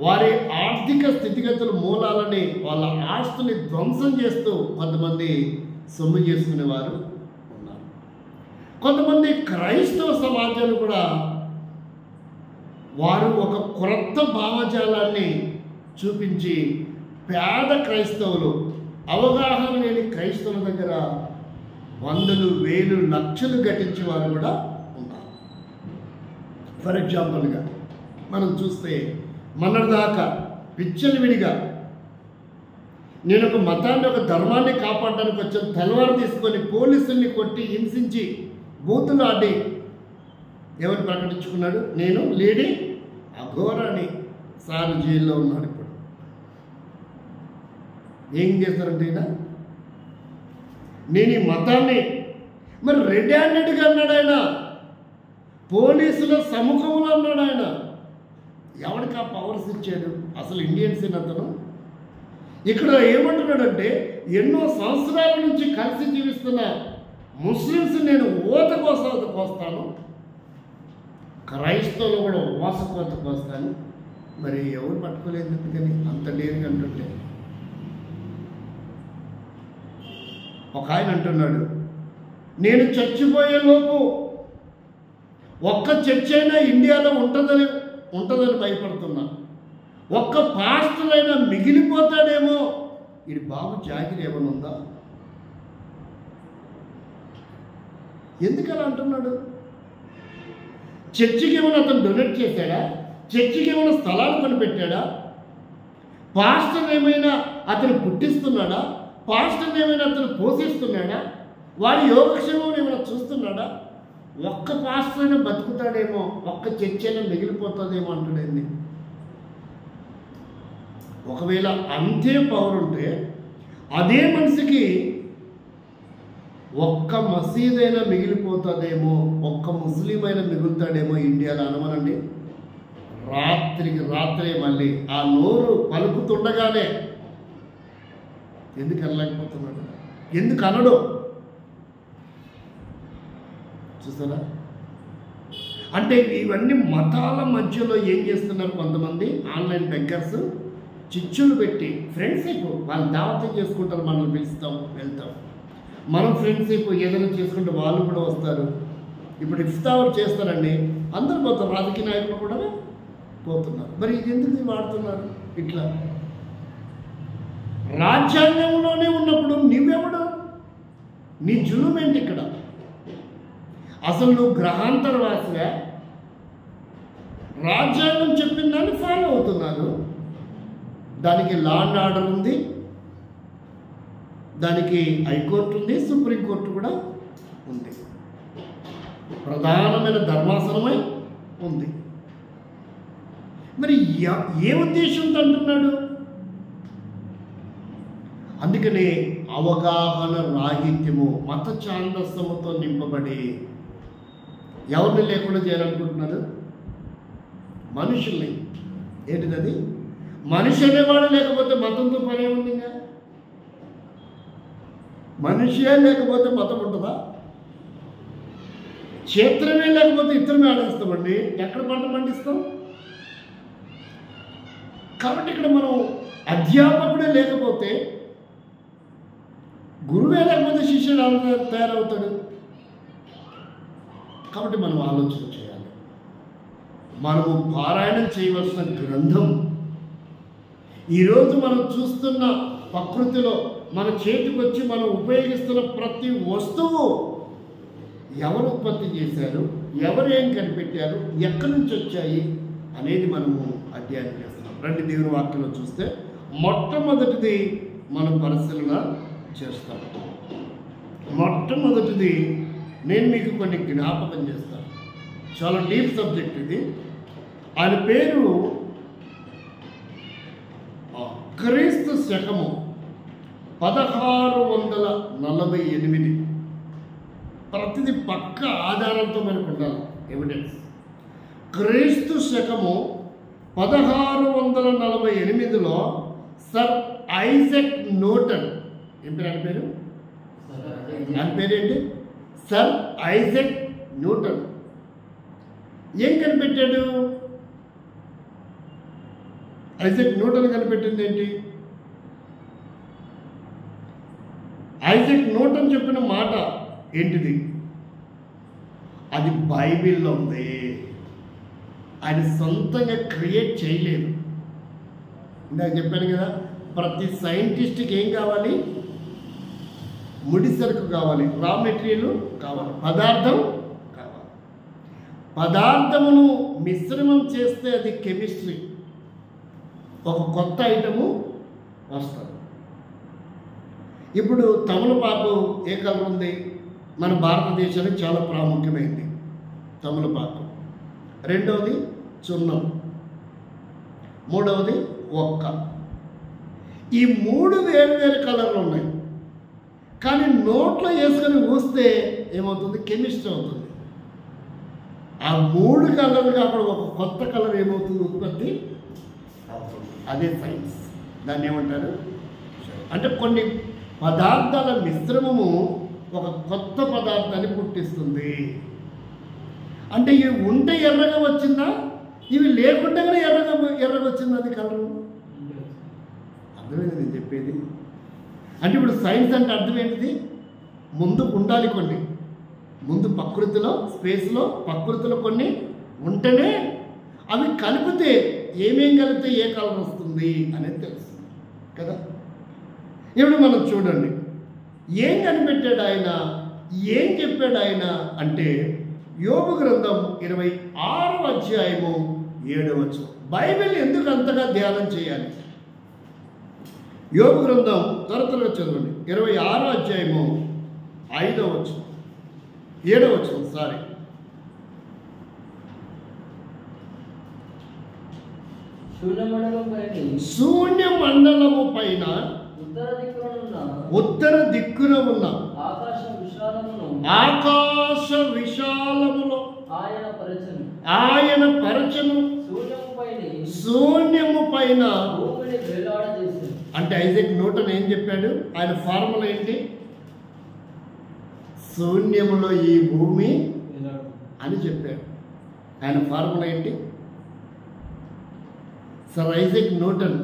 వారి ఆర్థిక స్థితిగతుల మూలాలని, వాళ్ళ ఆస్తుని ధ్వంసం చేస్తూ కొంతమంది సొమ్ము చేసుకునేవారు ఉన్నారు. కొంతమంది క్రైస్తవ సమాజాలు కూడా వారు ఒక క్రొత్త భావజాలాన్ని చూపించి పేద క్రైస్తవులు, అవగాహన లేని క్రైస్తవుల దగ్గర వందలు వేలు లక్షలు గటించే వారు కూడా ఉన్నారు. ఫర్ ఎగ్జాంపుల్గా మనం చూస్తే మొన్నటిదాకా విచ్చలవిడిగా నేను ఒక మతాన్ని, ఒక ధర్మాన్ని కాపాడడానికి వచ్చిన తలవారు తీసుకొని పోలీసుల్ని కొట్టి హింసించి బూతులు ఆడి ఎవరు ప్రకటించుకున్నాడు? నేను లేడీ అఘోరాని. సార్ జైల్లో ఉన్నాడు. ఇప్పుడు ఏం చేస్తారంటే నేను ఈ మతాన్ని, మరి రెడ్ హ్యాండెడ్గా అన్నాడు ఆయన, పోలీసుల సముఖంలో అన్నాడు ఆయన. ఎవరికి ఆ పవర్స్ ఇచ్చాడు? అసలు ఇండియన్స్ అతను. ఇక్కడ ఏమంటున్నాడంటే, ఎన్నో సంవత్సరాల నుంచి కలిసి జీవిస్తున్న ముస్లిమ్స్ నేను ఓత కోస్తాను, క్రైస్తవులు కూడా ఓసకోత కోస్తాను. మరి ఎవరు పట్టుకోలేదు ఎందుకని అంత డేరుగా అంటుంటే? ఒక ఆయన అంటున్నాడు, నేను చచ్చిపోయే లోపు ఒక్క చర్చ్ అయినా ఇండియాలో ఉంటుందని భయపడుతున్నా. ఒక్క పాస్టర్ అయినా మిగిలిపోతాడేమో. ఇది బాబు జాగిరి ఏమైనా ఉందా? ఎందుకు అలా అంటున్నాడు? చర్చికి ఏమైనా అతను డొనేట్ చేశాడా? చర్చికి ఏమైనా స్థలాలు కనిపెట్టాడా? పాస్టర్ ఏమైనా అతను పుట్టిస్తున్నాడా? పాస్టర్ ఏమైనా అతను పోషిస్తున్నాడా? వారి యోగక్షేమం ఏమైనా చూస్తున్నాడా? ఒక్క పాస్టర్ అయినా బతుకుతాడేమో, ఒక్క చర్చ్ అయినా మిగిలిపోతుందేమో అంటున్నాడు. ఒకవేళ అంతే పవర్ ఉంటే అదే మనిషికి ఒక్క మసీదైనా మిగిలిపోతుందేమో, ఒక్క ముస్లిం అయినా మిగులుతాడేమో ఇండియాలో అనమనండి. రాత్రికి రాత్రే మళ్ళీ ఆ నోరు పలుకుతుండగానే ఎందుకు అనలేకపోతున్నాడు? ఎందుకు అనడు? చూసారా? అంటే ఇవన్నీ మతాల మధ్యలో ఏం చేస్తున్నారు కొంతమంది ఆన్లైన్ బెగ్గర్స్, చిచ్చులు పెట్టి ఫ్రెండ్షిప్ వాళ్ళు దావతం చేసుకుంటారు, మనల్ని పిలుస్తాం వెళ్తాం. మనం ఫ్రెండ్షిప్ ఏదైనా చేసుకుంటే వాళ్ళు కూడా వస్తారు. ఇప్పుడు ఇఫ్తార్ చేస్తారండి, అందరు పోతారు, రాజకీయ నాయకులు కూడా పోతున్నారు. మరి ఇది ఎందుకు వాడుతున్నారు ఇట్లా? రాజ్యాంగంలోనే ఉన్నప్పుడు నువ్వెవడు? నీ జులుమేంటి ఇక్కడ? అసలు నువ్వు గ్రహాంతరవాసిగా రాజ్యాంగం చెప్పిన దాన్ని ఫాలో అవుతున్నారు. దానికి లా అండ్ ఆర్డర్ ఉంది, దానికి హైకోర్టు ఉంది, సుప్రీంకోర్టు కూడా ఉంది, ప్రధానమైన ధర్మాసనమై ఉంది. మరి ఏ ఉద్దేశంతో అంటున్నాడు? అందుకనే అవగాహన రాహిత్యము, మత ఛాందస్సముతో నింపబడి ఎవరిని లేకుండా చేయాలనుకుంటున్నారు? మనుషుల్ని. ఏంటిది? మనిషి అనేవాడు లేకపోతే మతంతో పని ఏముంది? ఇంకా మనిషే లేకపోతే మతం ఉంటుందా? క్షేత్రమే లేకపోతే ఇతరమే ఆడేస్తామండి, ఎక్కడ పంట పండిస్తాం? కాబట్టి ఇక్కడ మనం అధ్యాపకుడే లేకపోతే, గురువే లేకపోతే శిష్యుడు తయారవుతాడు. కాబట్టి మనం ఆలోచన చేయాలి. మనము పారాయణం చేయవలసిన గ్రంథం ఈరోజు మనం చూస్తున్న ప్రకృతిలో మన చేతికి వచ్చి మనం ఉపయోగిస్తున్న ప్రతి వస్తువు ఎవరు ఉత్పత్తి చేశారు, ఎవరు ఏం కనిపెట్టారు, ఎక్కడి నుంచి వచ్చాయి అనేది మనము అధ్యయనం చేస్తున్నాం. రండి దేవుని వాక్యంలో చూస్తే మొట్టమొదటిది మనం పరిశీలన చేస్తాం. మొట్టమొదటిది నేను మీకు కొన్ని జ్ఞాపకం చేస్తాను. చాలా డీప్ సబ్జెక్ట్ ఇది. ఆయన పేరు క్రీస్తు శకము 1648. ప్రతిదీ పక్క ఆధారంతో మనకు ఉండాలి, ఎవిడెన్స్. క్రీస్తు శకము 1648లో సర్ ఐజాక్ న్యూటన్, ఏం పేరు ఆయన పేరు? ఆయన పేరేంటి? సర్ ఐజాక్ న్యూటన్ ఏం కనిపెట్టాడు? ఐజాక్ న్యూటన్ కనిపెట్టింది ఏంటి? ఐజాక్ న్యూటన్ చెప్పిన మాట ఏంటిది? అది బైబిల్లో ఉంది. ఆయన సొంతంగా క్రియేట్ చేయలేదు. ఇందాక చెప్పాను కదా, ప్రతి సైంటిస్ట్కి ఏం కావాలి? ముడి సరుకు కావాలి, రా మెటీరియల్ కావాలి, పదార్థం కావాలి. పదార్థమును మిశ్రమం చేస్తే అది కెమిస్ట్రీ, ఒక కొత్త ఐటము వస్తుంది. ఇప్పుడు తమలపాకు ఏ కలర్ ఉంది? మన భారతదేశానికి చాలా ప్రాముఖ్యమైంది తమలపాకు. రెండవది చున్నం, మూడవది ఒక్క. ఈ మూడు వేరు వేరు కలర్లు ఉన్నాయి. కానీ నోట్లో వేసుకొని ఊస్తే ఏమవుతుంది? కెమిస్ట్రీ అవుతుంది. ఆ మూడు కలర్లు కాకుండా ఒక కొత్త కలర్ ఏమవుతుంది? ఉత్పత్తి అవుతుంది. అదే సైన్స్. దాన్ని ఏమంటారు? అంటే కొన్ని పదార్థాల మిశ్రమము ఒక కొత్త పదార్థాన్ని పుట్టిస్తుంది. అంటే ఇవి ఉంటే ఎర్రగా వచ్చిందా, ఇవి లేకుండా ఎర్రగా వచ్చిందా? అది కలరు. అర్థమైంది నేను చెప్పేది? అంటే ఇప్పుడు సైన్స్ అంటే అర్థం ఏంటిది? ముందు ఉండాలి కొన్ని, ముందు ప్రకృతిలో, స్పేస్లో ప్రకృతిలో కొన్ని ఉంటేనే అవి కలిపితే ఏమేం కలిపితే ఏ కలర్ వస్తుంది అనేది తెలుస్తుంది కదా. ఇప్పుడు మనం చూడండి, ఏం కనిపెట్టాడు ఆయన, ఏం చెప్పాడు ఆయన అంటే యోబు గ్రంథం 26వ అధ్యాయము 7వ వచనం. బైబిల్ ఎందుకు అంతగా ధ్యానం చేయాలి? యోబు గ్రంథం త్వరగా చదవండి. 26వ అధ్యాయము 5వ వచనం, 7వ వచనం. సారీ, శూన్య మండలము పైన ఉత్తర దిక్కున ఉన్న ఆకాశ విశాలములో ఆయన పరచను, శూన్యము పైన అంటే ఐజాక్ న్యూటన్ ఏం చెప్పాడు? ఆయన ఫార్ములా ఏంటి? శూన్యములో ఈ భూమి అని చెప్పాడు. ఆయన ఫార్ములా ఏంటి? సర్ ఐజాక్ న్యూటన్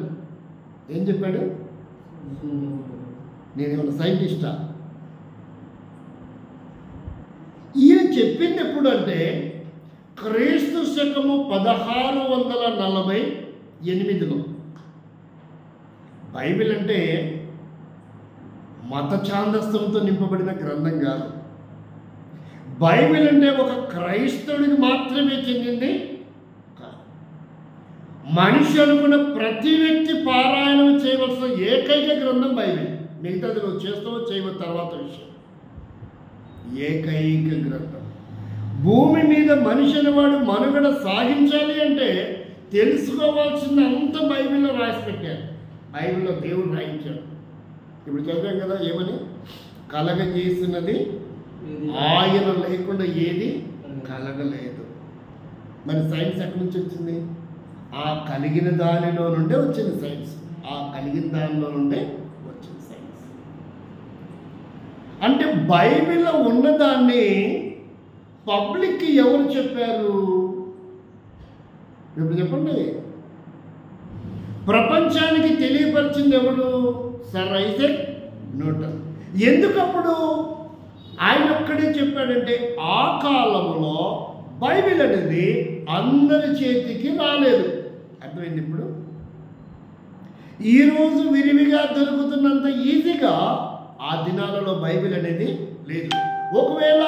ఏం చెప్పాడు? నేనేమన్నా సైంటిస్టా? ఈయన చెప్పింది ఎప్పుడు అంటే క్రీస్తు శకము 1648లో. బైబిల్ అంటే మత ఛాందస్తంతో నింపబడిన గ్రంథం కాదు. బైబిల్ అంటే ఒక క్రైస్తవుడికి మాత్రమే చెందింది కాదు. మనిషి అనుకున్న ప్రతి వ్యక్తి పారాయణం చేయవలసిన ఏకైక గ్రంథం బైబిల్. మిగతాది నువ్వు చేస్తావో చేయవ తర్వాత విషయం. ఏకైక గ్రంథం. భూమి మీద మనిషి అనేవాడు మనుగడ సాగించాలి అంటే తెలుసుకోవాల్సింది అంత బైబిల్లో రాసి పెట్టారు. బైబిల్లో దేవుడు రాయించాడు. ఇప్పుడు చదివాం కదా, ఏమని? కలగజేసినది ఆయన లేకుండా ఏది కలగలేదు. మరి సైన్స్ ఎక్కడి నుంచి వచ్చింది? ఆ కలిగిన దానిలో నుండే వచ్చింది సైన్స్. ఆ కలిగిన దానిలో నుండే వచ్చింది సైన్స్. అంటే బైబిల్లో ఉన్నదాన్ని పబ్లిక్కి ఎవరు చెప్పారు? ఇప్పుడు చెప్పండి. ప్రపంచానికి తెలియపరిచింది ఎవరు? Sir Isaac Newton. ఎందుకప్పుడు ఆయన ఒక్కడే చెప్పాడంటే ఆ కాలంలో బైబిల్ అనేది అందరి చేతికి రాలేదు. అర్థమైంది? ఇప్పుడు ఈరోజు విరివిగా దొరుకుతున్నంత ఈజీగా ఆ దినాలలో బైబిల్ అనేది లేదు. ఒకవేళ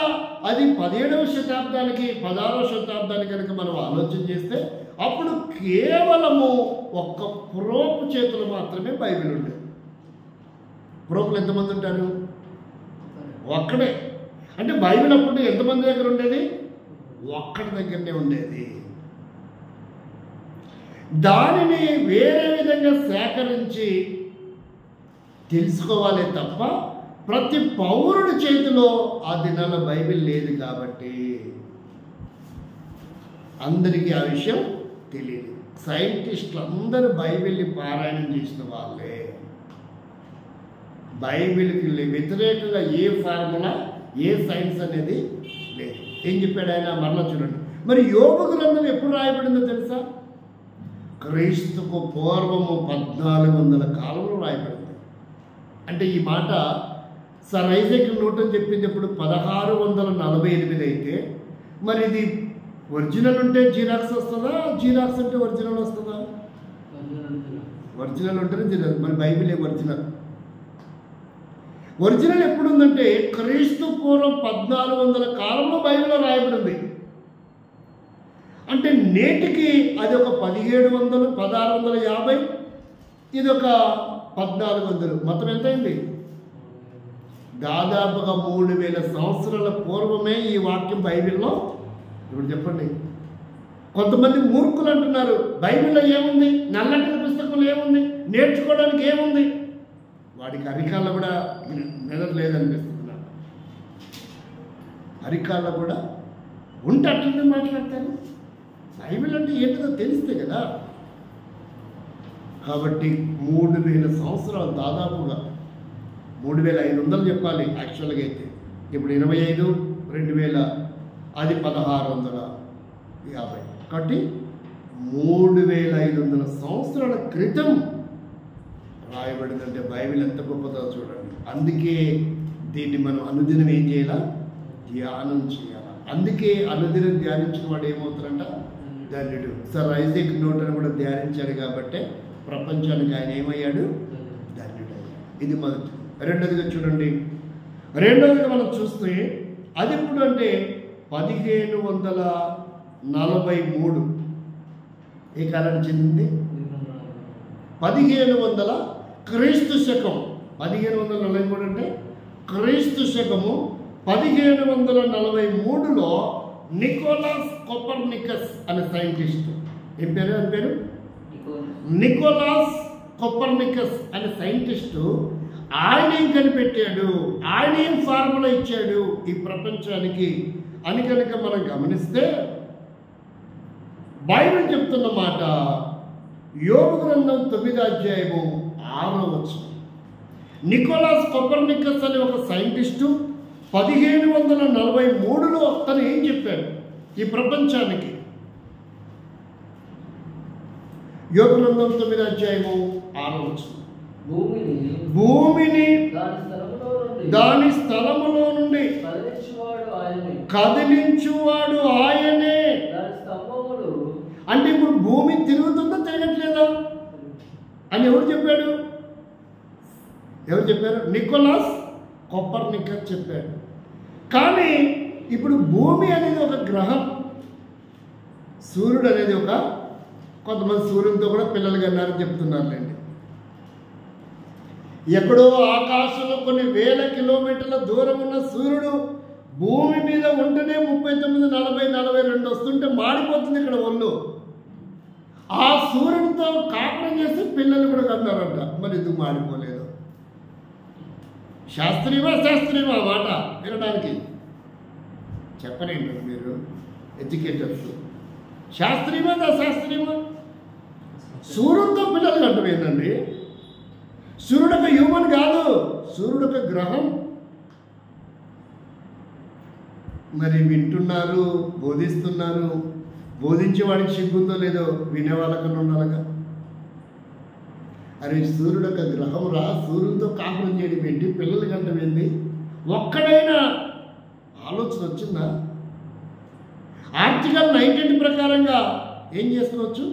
అది 17వ శతాబ్దానికి 16వ శతాబ్దానికి కనుక మనం ఆలోచన చేస్తే అప్పుడు కేవలము ఒక్క ప్రోపు చేతులు మాత్రమే బైబిల్ ఉండేది. ప్రోపులు ఎంతమంది ఉంటారు? ఒక్కడే. అంటే బైబిల్ అప్పుడు ఎంతమంది దగ్గర ఉండేది? ఒక్కడి దగ్గరనే ఉండేది. దానిని వేరే విధంగా సేకరించి తెలుసుకోవాలి తప్ప ప్రతి పౌరుడి చేతిలో ఆ దినాల బైబిల్ లేదు. కాబట్టి అందరికీ ఆ విషయం తెలియదు. సైంటిస్టులు అందరూ బైబిల్ని పారాయణం చేసిన వాళ్ళే. బైబిల్కి వ్యతిరేకంగా ఏ ఫార్ములా, ఏ సైన్స్ అనేది లేదు. ఏం చెప్పాడు ఆయన? మరలా చూడండి. మరి యోబు గ్రంథం ఎప్పుడు రాయబడిందో తెలుసా? క్రీస్తుకు పూర్వము 1400 కాలంలో రాయబడింది. అంటే ఈ మాట సర్ ఐజాక్ న్యూటన్ చెప్పింది ఎప్పుడు? 1648 అయితే మరి ఇది ఒరిజినల్ ఉంటే జీరాక్స్ వస్తుందా? జీరాక్స్ అంటే ఒరిజినల్ వస్తుందా? ఒరిజినల్ ఉంటేనే జీరాక్స్. మరి బైబిల్ ఒరిజినల్. ఒరిజినల్ ఎప్పుడు ఉందంటే క్రీస్తు పూర్వం 1400 కాలంలో బైబిల్లో రాయబడింది. అంటే నేటికి అది ఒక 1700, 1650, ఇది ఒక 1400. మొత్తం ఎంత అయింది? దాదాపుగా 3000 సంవత్సరాల పూర్వమే ఈ వాక్యం బైబిల్లో. ఇప్పుడు చెప్పండి. కొంతమంది మూర్ఖులు అంటున్నారు బైబిల్లో ఏముంది, నల్లటి పుస్తకంలో ఏముంది, నేర్చుకోవడానికి ఏముంది? వాడికి అరికాళ్ళ కూడా మెదడు లేదనిపిస్తున్నారు. అరికాళ్ళ కూడా ఉంటే అట్లనే మాట్లాడతారు. బైబిల్ అంటే ఏంటో తెలిస్తే కదా. కాబట్టి 3000 సంవత్సరాలు, దాదాపుగా 3500 చెప్పాలి యాక్చువల్గా అయితే. ఇప్పుడు 25, 2000, అది 1650. కాబట్టి 3500 సంవత్సరాల క్రితం రాయబడిందంటే బైబిల్ ఎంత గొప్పదో చూడండి. అందుకే దీన్ని మనం అనుదినం ఏం చేయాలా? ధ్యానం చేయాలి. అందుకే అనుదినం ధ్యానించిన వాడు ఏమవుతారంట? ధన్యుడు. సర్ ఐజాక్ న్యూటన్ కూడా ధ్యానించాడు కాబట్టి ప్రపంచానికి ఆయన ఏమయ్యాడు? ధన్యుడయ్యాడు. ఇది మొదటి. రెండోదిగా చూడండి. రెండోదిగా మనం చూస్తే అది ఎప్పుడు అంటే 1543 ఏ కాలానికి చెందింది? 1500 క్రీస్తు శకం. 1543 అంటే క్రీస్తు శకము 1543లో నికోలాస్ కోపర్నికస్ అనే సైంటిస్ట్. ఏం పేరు? అని పేరు నికోలాస్ కోపర్నికస్ అనే సైంటిస్టు. ఆయన ఏం కనిపెట్టాడు, ఆయన ఏం ఫార్ములా ఇచ్చాడు ఈ ప్రపంచానికి అని కనుక మనం గమనిస్తే బైబిల్ చెప్తున్న మాట యోబు గ్రంథం 9వ అధ్యాయము 6వ నికోలాస్ కోపర్నికస్ అనే ఒక సైంటిస్టు 1543లో తను ఏం చెప్పాడు ఈ ప్రపంచానికి? యోగ గ్రంథం 9 భూమిని దాని స్థలములో నుండి కదిలించువాడు ఆయనే. అంటే ఇప్పుడు భూమి తిరుగుతుందా తిరగట్లేదా అని ఎవరు చెప్పాడు? నికోలాస్ కోపర్నికస్ చెప్పాడు. కానీ ఇప్పుడు భూమి అనేది ఒక గ్రహం, సూర్యుడు అనేది కొంతమంది సూర్యునితో కూడా పిల్లలు కన్నారని చెప్తున్నారులేండి. ఎక్కడో ఆకాశంలో కొన్ని వేల కిలోమీటర్ల దూరం ఉన్న సూర్యుడు భూమి మీద ఉంటేనే 39, 40, 42 వస్తుంటే మాడిపోతుంది ఇక్కడ ఒళ్ళు. ఆ సూర్యుడితో కాపురం చేసి పిల్లలు కూడా కన్నారంట. మరి ఎందుకు మాడిపోలేదు? శాస్త్రీయమా మాట వినడానికి? చెప్పరేంటి మీరు ఎడ్యుకేటర్స్? శాస్త్రీయమా సూర్యుడితో పిల్లలు కంటం ఏంటండి? సూర్యుడు ఒక హ్యూమన్ కాదు, సూర్యుడు ఒక గ్రహం. మరి వింటున్నారు, బోధిస్తున్నారు. బోధించేవాడికి సిగ్గుందో లేదో వినేవాళ్ళకన్నా ఉండాలిగా. అరే సూర్యుడు ఒక గ్రహం రా, సూర్యుడితో కాపురం చేయడం ఏంటి, పిల్లలు కంటం ఏంటి? ఒక్కడైనా ఆలోచన వచ్చిందా? ఆర్టికల్ 19 ప్రకారంగా ఏం చేసుకోవచ్చు?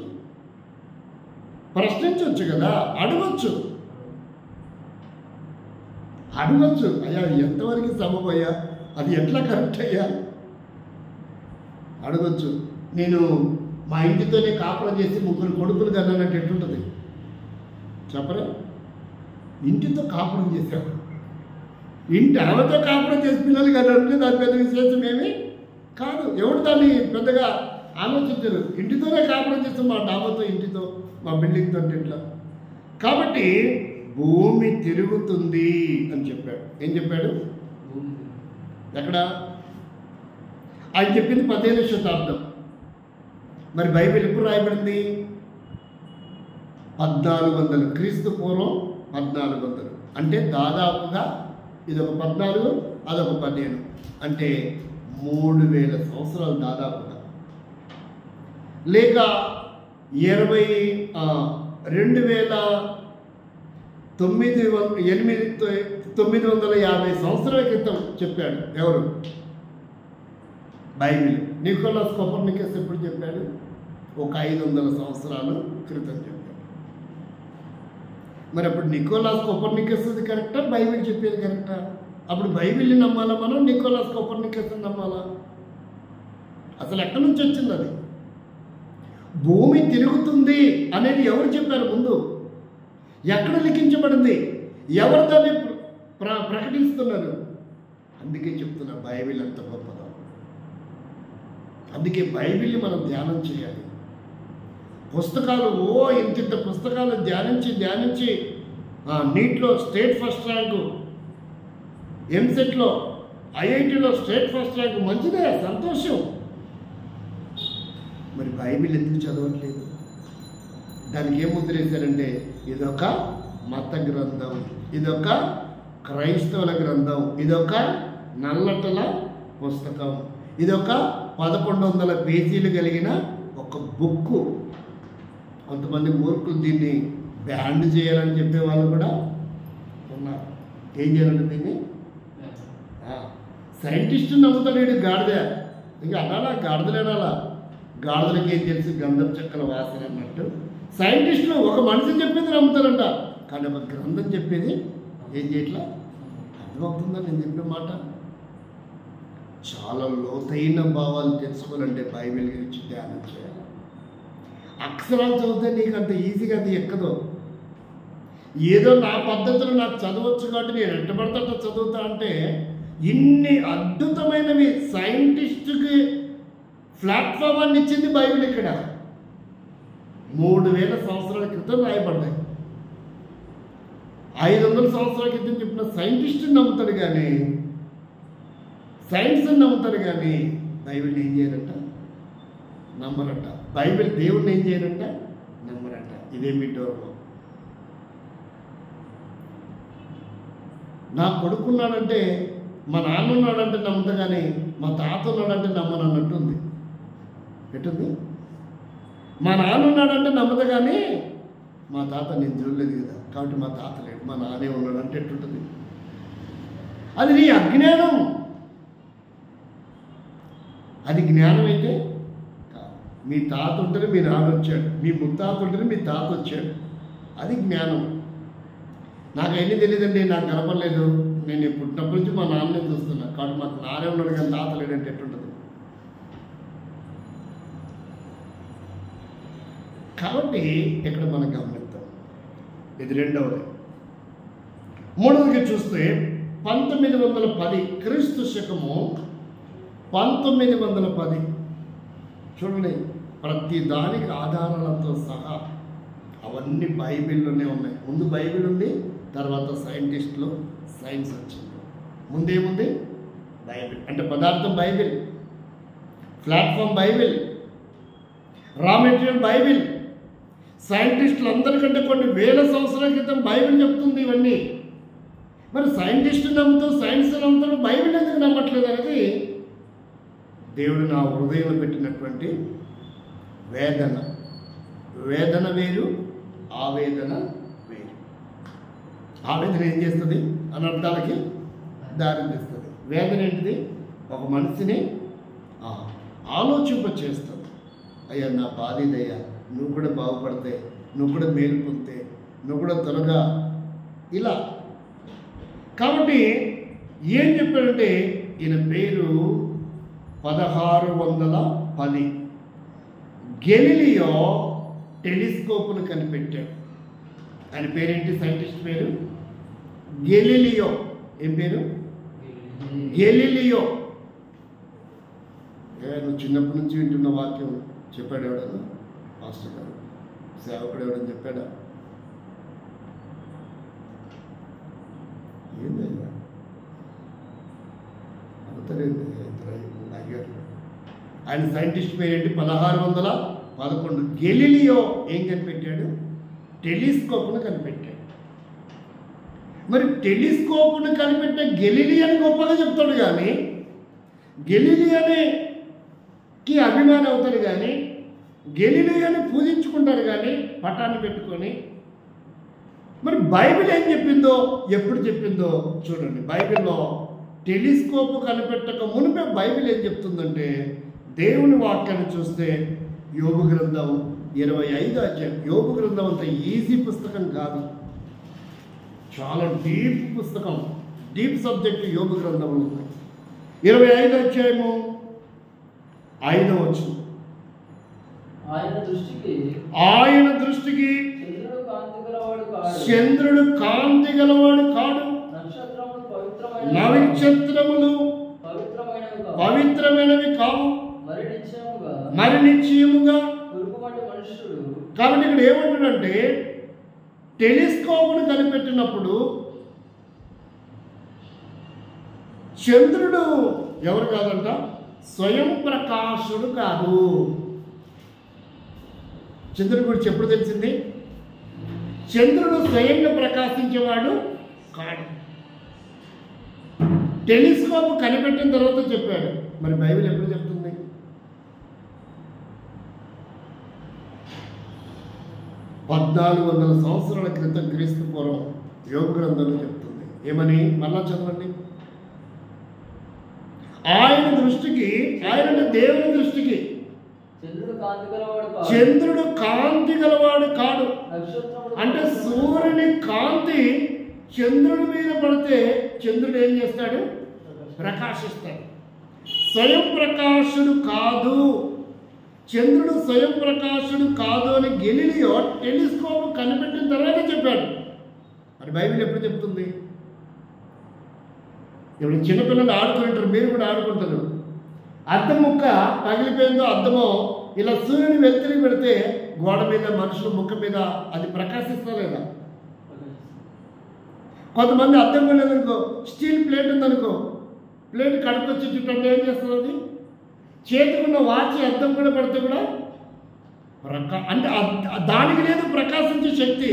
ప్రశ్నించవచ్చు కదా, అడగచ్చు. అయ్యా అది ఎంతవరకు సబబయ్యా, అది ఎట్లా కరెక్ట్ అయ్యా అడగచ్చు. నేను మా ఇంటితోనే కాపురం చేసి 3 కొడుకులు కన్నానంటే ఎట్లుంటుంది చెప్పరా? ఇంటితో కాపురం చేశాను, ఇంటి ఆమెతో కాపురం చేసి పిల్లలు కన్నారంటే దాని పెద్ద విశేషం ఏమీ కాదు. ఎవరు దాన్ని పెద్దగా ఆలోచించరు. ఇంటితోనే కాపురం చేస్తాం, మా డాబాతో, ఇంటితో, మా బిల్డింగ్తో అంటే ఎట్లా? కాబట్టి భూమి తిరుగుతుంది అని చెప్పాడు. ఏం చెప్పాడు? ఎక్కడ? ఆయన చెప్పింది 15వ శతాబ్దం. మరి బైబిల్ ఎప్పుడు రాయబడింది? 1400 క్రీస్తు పూర్వం 1400. అంటే దాదాపుగా ఇదొక 14, అదొక 15, అంటే 3000 సంవత్సరాలు దాదాపుగా. లేక 950 సంవత్సరాల క్రితం చెప్పాడు. ఎవరు? బైబిల్. నికోలాస్ కోపర్నికస్ ఎప్పుడు చెప్పాడు? ఒక 500 సంవత్సరాల క్రితం చెప్పాడు. మరి అప్పుడు నికోలాస్ కోపర్నికస్ కరెక్టా, బైబిల్ చెప్పేది కరెక్టా? అప్పుడు బైబిల్ని నమ్మాలా మనం, నికోలాస్ కోపర్నికస్ని నమ్మాలా? అసలు ఎక్కడి నుంచి వచ్చింది అది? భూమి తిరుగుతుంది అనేది ఎవరు చెప్పారు ముందు? ఎక్కడ లిఖించబడింది? ఎవరు దాన్ని ప్రకటిస్తున్నారు? అందుకే చెప్తున్నా బైబిల్ అంత గొప్పదో. అందుకే బైబిల్ని మనం ధ్యానం చేయాలి. పుస్తకాలు ఇంత పుస్తకాలు ధ్యానించి నీట్లో స్టేట్ ఫస్ట్ ర్యాంకు, ఎంసెట్లో, ఐఐటీలో స్టేట్ ఫస్ట్ ర్యాంకు, మంచిదే, సంతోషం. మరి బైబిల్ ఎందుకు చదవట్లేదు? దానికి ఏం ముద్రేశారంటే ఇదొక మత గ్రంథం, ఇదొక క్రైస్తవుల గ్రంథం, ఇదొక నల్లటల పుస్తకం, ఇదొక 1100 పేజీలు కలిగిన ఒక బుక్కు. కొంతమంది మూర్ఖులు దీన్ని బ్యాండ్ చేయాలని చెప్పే వాళ్ళు కూడా ఉన్నారు. ఏం చేయాలంటే దీన్ని సైంటిస్టు నమ్ముతాడు గాడిద. ఇంకా అనాలా? గాడిదలేనాలా? గాడిదలకి ఏం తెలుసు గంధం చెక్కల వాసన అన్నట్టు సైంటిస్టులు ఒక మనిషి చెప్పేది నమ్ముతారంట, కానీ ఒక గ్రంథం చెప్పేది ఏం చేయట్లా? అర్థమవుతుందా నేను చెప్పే మాట? చాలా లోతైన భావాలు తెలుసుకోవాలంటే బైబిల్ గురించి ధ్యానం చేయాలి. అక్షరాలు చదివితే నీకు అంత ఈజీగా అది ఎక్కదు. ఏదో నా పద్ధతులు నాకు చదవచ్చు కాబట్టి నేను ఎంటబడతా చదువుతా అంటే ఇన్ని అద్భుతమైనవి సైంటిస్టుకి ప్లాట్ఫామ్ అని ఇచ్చింది బైబిల్. ఇక్కడ 3000 సంవత్సరాల క్రితం రాయబడ్డాయి. 500 సంవత్సరాల క్రితం చెప్పిన సైంటిస్టుని నమ్ముతాడు కానీ, సైన్స్ని నమ్ముతాడు కానీ బైబిల్ని ఏం చేయరంట? నమ్మరంట. బైబిల్ దేవుడిని ఏం చేయరంట? నమ్మరంట. ఇదేమి విడ్డూరమో. నా కొడుకున్నాడంటే మా నాన్న ఉన్నాడంటే నమ్ముతా, కానీ మా తాత ఉన్నాడంటే నమ్మను అన్నట్టుంది. ఎట్టుంది? మా నాన్న ఉన్నాడంటే నమ్ముతా, కానీ మా తాత నేను చూడలేదు కదా, కాబట్టి మా తాత లేడు, మా నాన్నే ఉన్నాడంటే ఎట్టుంటుంది? అది నీ అజ్ఞానం. అది జ్ఞానం అయితే కాదు. మీ తాత ఉంటేనే మీ నాన్న వచ్చాడు, మీ ముత్తాత ఉంటేనే మీ తాత వచ్చాడు, అది జ్ఞానం. నాకు అన్నీ తెలియదండి, నాకు కనపడలేదు, నేను పుట్టినప్పటి నుంచి మా నాన్నే చూస్తున్నా, కాబట్టి మాకు నానే ఉన్నాడు కానీ తాత లేడంటే ఎట్టుంటుంది? కాబట్టి ఇక్కడ మనం గమనిద్దాం. ఇది రెండవది. మూడవది చూస్తే 1910 క్రీస్తు శకము 1910. చూడండి, ప్రతి దానికి ఆధారాలతో సహా అవన్నీ బైబిల్లోనే ఉన్నాయి. ముందు బైబిల్ ఉంది, తర్వాత సైంటిస్టులు సైన్స్ వచ్చింది. ముందేముంది? బైబిల్. అంటే పదార్థం Bible, platform Bible, raw material Bible. సైంటిస్టులు అందరికంటే కొన్ని వేల సంవత్సరాల క్రితం బైబిల్ చెప్తుంది ఇవన్నీ. మరి సైంటిస్టు నమ్ముతూ సైన్స్ నమ్ముతూ బైబిల్ ఎందుకు నమ్మట్లేదు అనేది దేవుడు నా హృదయంలో పెట్టినటువంటి వేదన. వేదన వేరు, ఆవేదన వేరు. ఆవేదన ఏం చేస్తుంది? అనర్థాలకి దారి తీస్తుంది. వేదన ఏంటిది? ఒక మనిషిని ఆలోచింప చేస్తుంది. అయ్యా నా బాధ ఇదయ్యా, నువ్వు కూడా బాగుపడితే, నువ్వు కూడా మేలు పొందితే, నువ్వు కూడా త్వరగా ఇలా. కాబట్టి ఏం చెప్పాడంటే, ఈయన పేరు 1610 గెలీలియో టెలిస్కోప్ను కనిపెట్టాడు. ఆయన పేరేంటి? సైంటిస్ట్ పేరు గెలీలియో. ఏం పేరు? గెలీలియో. నువ్వు చిన్నప్పటి నుంచి వింటున్న వాక్యం చెప్పాడు ఎవడన్నా? పాస్టర్ గారు, సేవకుడు ఎవడని చెప్పాడా? ఏందయ్యా అవుతలేదు. ఆయన సైంటిస్ట్ పేరేంటి? 1611 గెలీలియో ఏం కనిపెట్టాడు? టెలిస్కోప్ను కనిపెట్టాడు. మరి టెలిస్కోప్ను కనిపెట్టే గెలీలియోని గొప్పగా చెప్తాడు, కానీ గెలీలియోకి అభిమానం అవుతాడు, కానీ గెలీలియోని పూజించుకుంటారు, కానీ పటాన్ని పెట్టుకొని. మరి బైబిల్ ఏం చెప్పిందో, ఎప్పుడు చెప్పిందో చూడండి. బైబిల్లో టెలిస్కోప్ కనిపెట్టక మునిపే బైబిల్ ఏం చెప్తుందంటే, దేవుని వాక్యాన్ని చూస్తే యోబు గ్రంథం 25 అధ్యాయం. యోబు గ్రంథం అంత ఈజీ పుస్తకం కాదు, చాలా డీప్ పుస్తకం, డీప్ సబ్జెక్ట్ యోబు గ్రంథంలో ఉంది. 25 అధ్యాయము 5వ వచనం. ఆయన దృష్టికి చంద్రుడు కాంతి గలవాడు కాడు, నక్షత్రములు పవిత్రమైనవి కావు, మరి నిశ్చయముగా. కాబట్టి ఇక్కడ ఏమంటాడంటే, టెలిస్కోప్ను కనిపెట్టినప్పుడు చంద్రుడు ఎవరు కాదంట? స్వయం ప్రకాశుడు కాదు. చంద్రుడి గురించి ఎప్పుడు తెలిసింది? చంద్రుడు స్వయంగా ప్రకాశించేవాడు కాడు. టెలిస్కోప్ కనిపెట్టిన తర్వాత చెప్పాడు. మరి బైబిల్ ఎప్పుడు చెప్తుంది? 1400 సంవత్సరాల క్రితం క్రీస్తు పూర్వం యోగ గ్రంథంలో చెప్తుంది. ఏమని? మళ్ళా చదవండి. ఆయన దృష్టికి, ఆయన దేవుని దృష్టికి చంద్రుడు కాంతి గలవాడు కాడు. అంటే సూర్యుని కాంతి చంద్రుడి మీద పడితే చంద్రుడు ఏం చేస్తాడు? ప్రకాశిస్తాడు. స్వయం ప్రకాశుడు కాదు, చంద్రుడు స్వయం ప్రకాశుడు కాదు అని గెలీలియో టెలిస్కోప్ కనిపెట్టిన తర్వాత చెప్పాడు. మరి బైబిల్ ఎప్పుడు చెప్తుంది? ఇప్పుడు చిన్నపిల్లలు ఆడుకుంటారు, మీరు కూడా ఆడుకుంటారు. అద్దం ముక్క పగిలిపోయిందో అద్దమో ఇలా సూర్యుని వెలుతురికి పెడితే గోడ మీద, మనుషుల ముక్క మీద అది ప్రకాశిస్తా లేదా? కొంతమంది అద్దం కూడా లేదనుకో, స్టీల్ ప్లేట్ ఉందనుకో, ప్లేట్ కడుకొచ్చి చుట్టూ ఏం చేస్తుంది? అది చేతికున్న వాచి అద్దం కూడా పెడితే కూడా అంటే దానికి లేదు ప్రకాశించే శక్తి.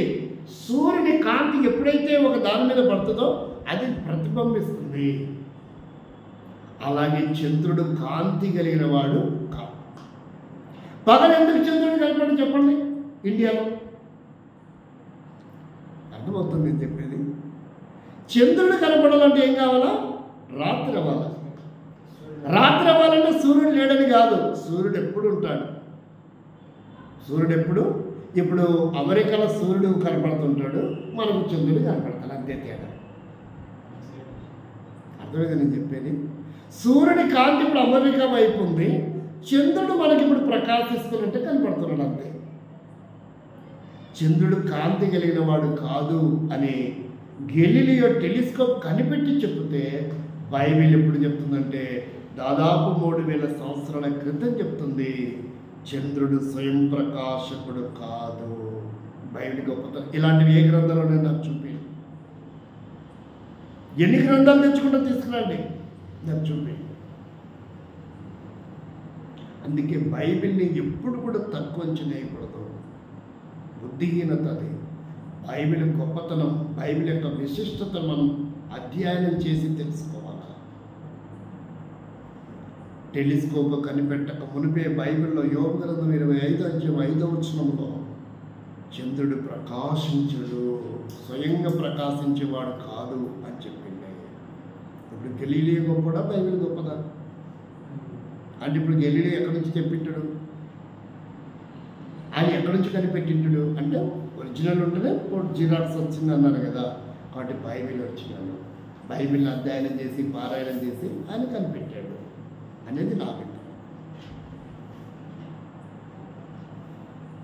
సూర్యుని కాంతి ఎప్పుడైతే ఒక దాని మీద పడుతుందో అది ప్రతిబింబిస్తుంది. అలాగే చంద్రుడు కాంతి కలిగిన వాడు కాదు. పగలు ఎందుకు చంద్రుడు కనపడి చెప్పండి ఇండియాలో? అర్థమవుతుంది నేను చెప్పేది. చంద్రుడు కనపడాలంటే ఏం కావాలా? రాత్రి అవ్వాలి. రాత్రి అవ్వాలంటే సూర్యుడు లేడని కాదు, సూర్యుడు ఎప్పుడు ఉంటాడు. సూర్యుడు ఎప్పుడు, ఇప్పుడు అమెరికాలో సూర్యుడు కనపడుతుంటాడు, మనకు చంద్రుడు కనపడతాడు, అంతే తేడా. అర్థమైంది నేను చెప్పేది. సూర్యుడి కాంతి ఇప్పుడు అమెరికా వైపు ఉంది, చంద్రుడు మనకి ఇప్పుడు ప్రకాశిస్తున్నట్టే కనపడుతున్నాడు, అంతే. చంద్రుడు కాంతి కలిగిన వాడు కాదు అని గెలీలియో టెలిస్కోప్ కనిపెట్టి చెప్తే బైబిల్ ఎప్పుడు చెప్తుందంటే దాదాపు 3000 సంవత్సరాల క్రితం చెప్తుంది. చంద్రుడు స్వయం ప్రకాశకుడు కాదు. బైబిల్ గొప్పతనం. ఇలాంటివి ఏ గ్రంథంలోనే నాకు చూపి. ఎన్ని గ్రంథాలు తెచ్చుకుంటూ తీసుకురండి, నాకు చూపి. అందుకే బైబిల్ని ఎప్పుడు కూడా తక్కువ చేయకూడదు. బుద్ధిహీనత అది. బైబిల్ గొప్పతనం, బైబిల్ యొక్క విశిష్టతను మనం అధ్యయనం చేసి తెలుసుకోవాలి. టెలిస్కోప్ కనిపెట్టక మునిపే బైబిల్లో యోబు గ్రంథం 25:5 చంద్రుడు ప్రకాశించుడు, స్వయంగా ప్రకాశించేవాడు కాదు అని చెప్పింది. ఇప్పుడు గెలీలియో గొప్పదా, బైబిల్ గొప్పదా? అంటే ఇప్పుడు గెలీలియో ఎక్కడి నుంచి తెప్పింటాడు? ఆయన ఎక్కడి నుంచి కనిపెట్టింటాడు అంటే ఒరిజినల్ ఉంటేనే జిరాక్స్ వచ్చింది అన్నారు కదా. కాబట్టి బైబిల్ ఒరిజినల్. బైబిల్ని అధ్యయనం చేసి పారాయణం చేసి ఆయన కనిపెట్టాడు అనేది నా అభిప్రాయం.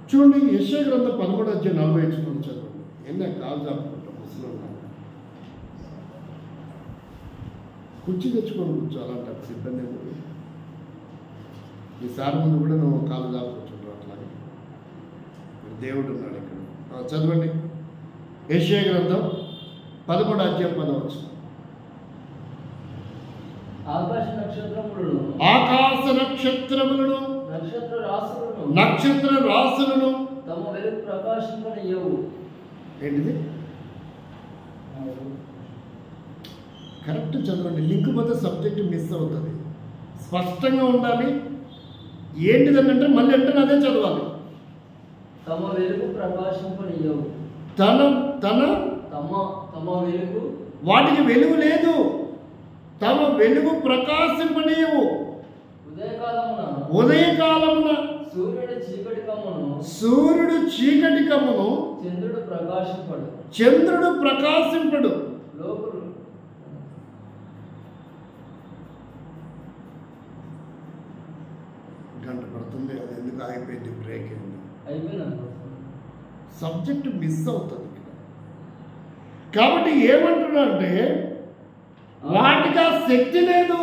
చూడండి, యెషయా గ్రంథం 13:40 చదవండి. ఎన్న కాలు చాపుకుంటాం ముసలు కుర్చీ తెచ్చుకొని కూర్చోవాలంటే ఇబ్బంది ఏమి. ఈసారి ముందు కూడా నువ్వు కాలు చాపుకుంటుంటావు. అట్లాగే దేవుడు ఉన్నాడు ఇక్కడ. చదవండి, యెషయా గ్రంథం 13:10. ఆకాశ నక్షత్రములను నక్షత్ర రాసులను తమ వెలుగు ప్రకాశింపనియ్యవు. ఏంటిది? కరెక్ట్ చదవండి. లింక్ పోతే సబ్జెక్ట్ మిస్ అవుతుంది. స్పష్టంగా ఉండాలి. ఏంటిదనంటే మళ్ళీ వెంటనే అదే చదవాలి. తమ వెలుగు ప్రకాశింపనియ్యవు. తన తన తమ తమ వెలుగు, వాటికి వెలుగు లేదు. తమ వెలుగు ప్రకాశింపనీయవు. ఉదయకాలమున సూర్యుడు చీకటి కమ్మును, చంద్రుడు ప్రకాశింపడు. గంట పడుతుంది, అది ఎందుకు ఆగిపోయింది? బ్రేక్ అయింది, సబ్జెక్ట్ మిస్ అవుతుంది. కాబట్టి ఏమంటున్నా అంటే వాటికి ఆ శక్తి లేదు.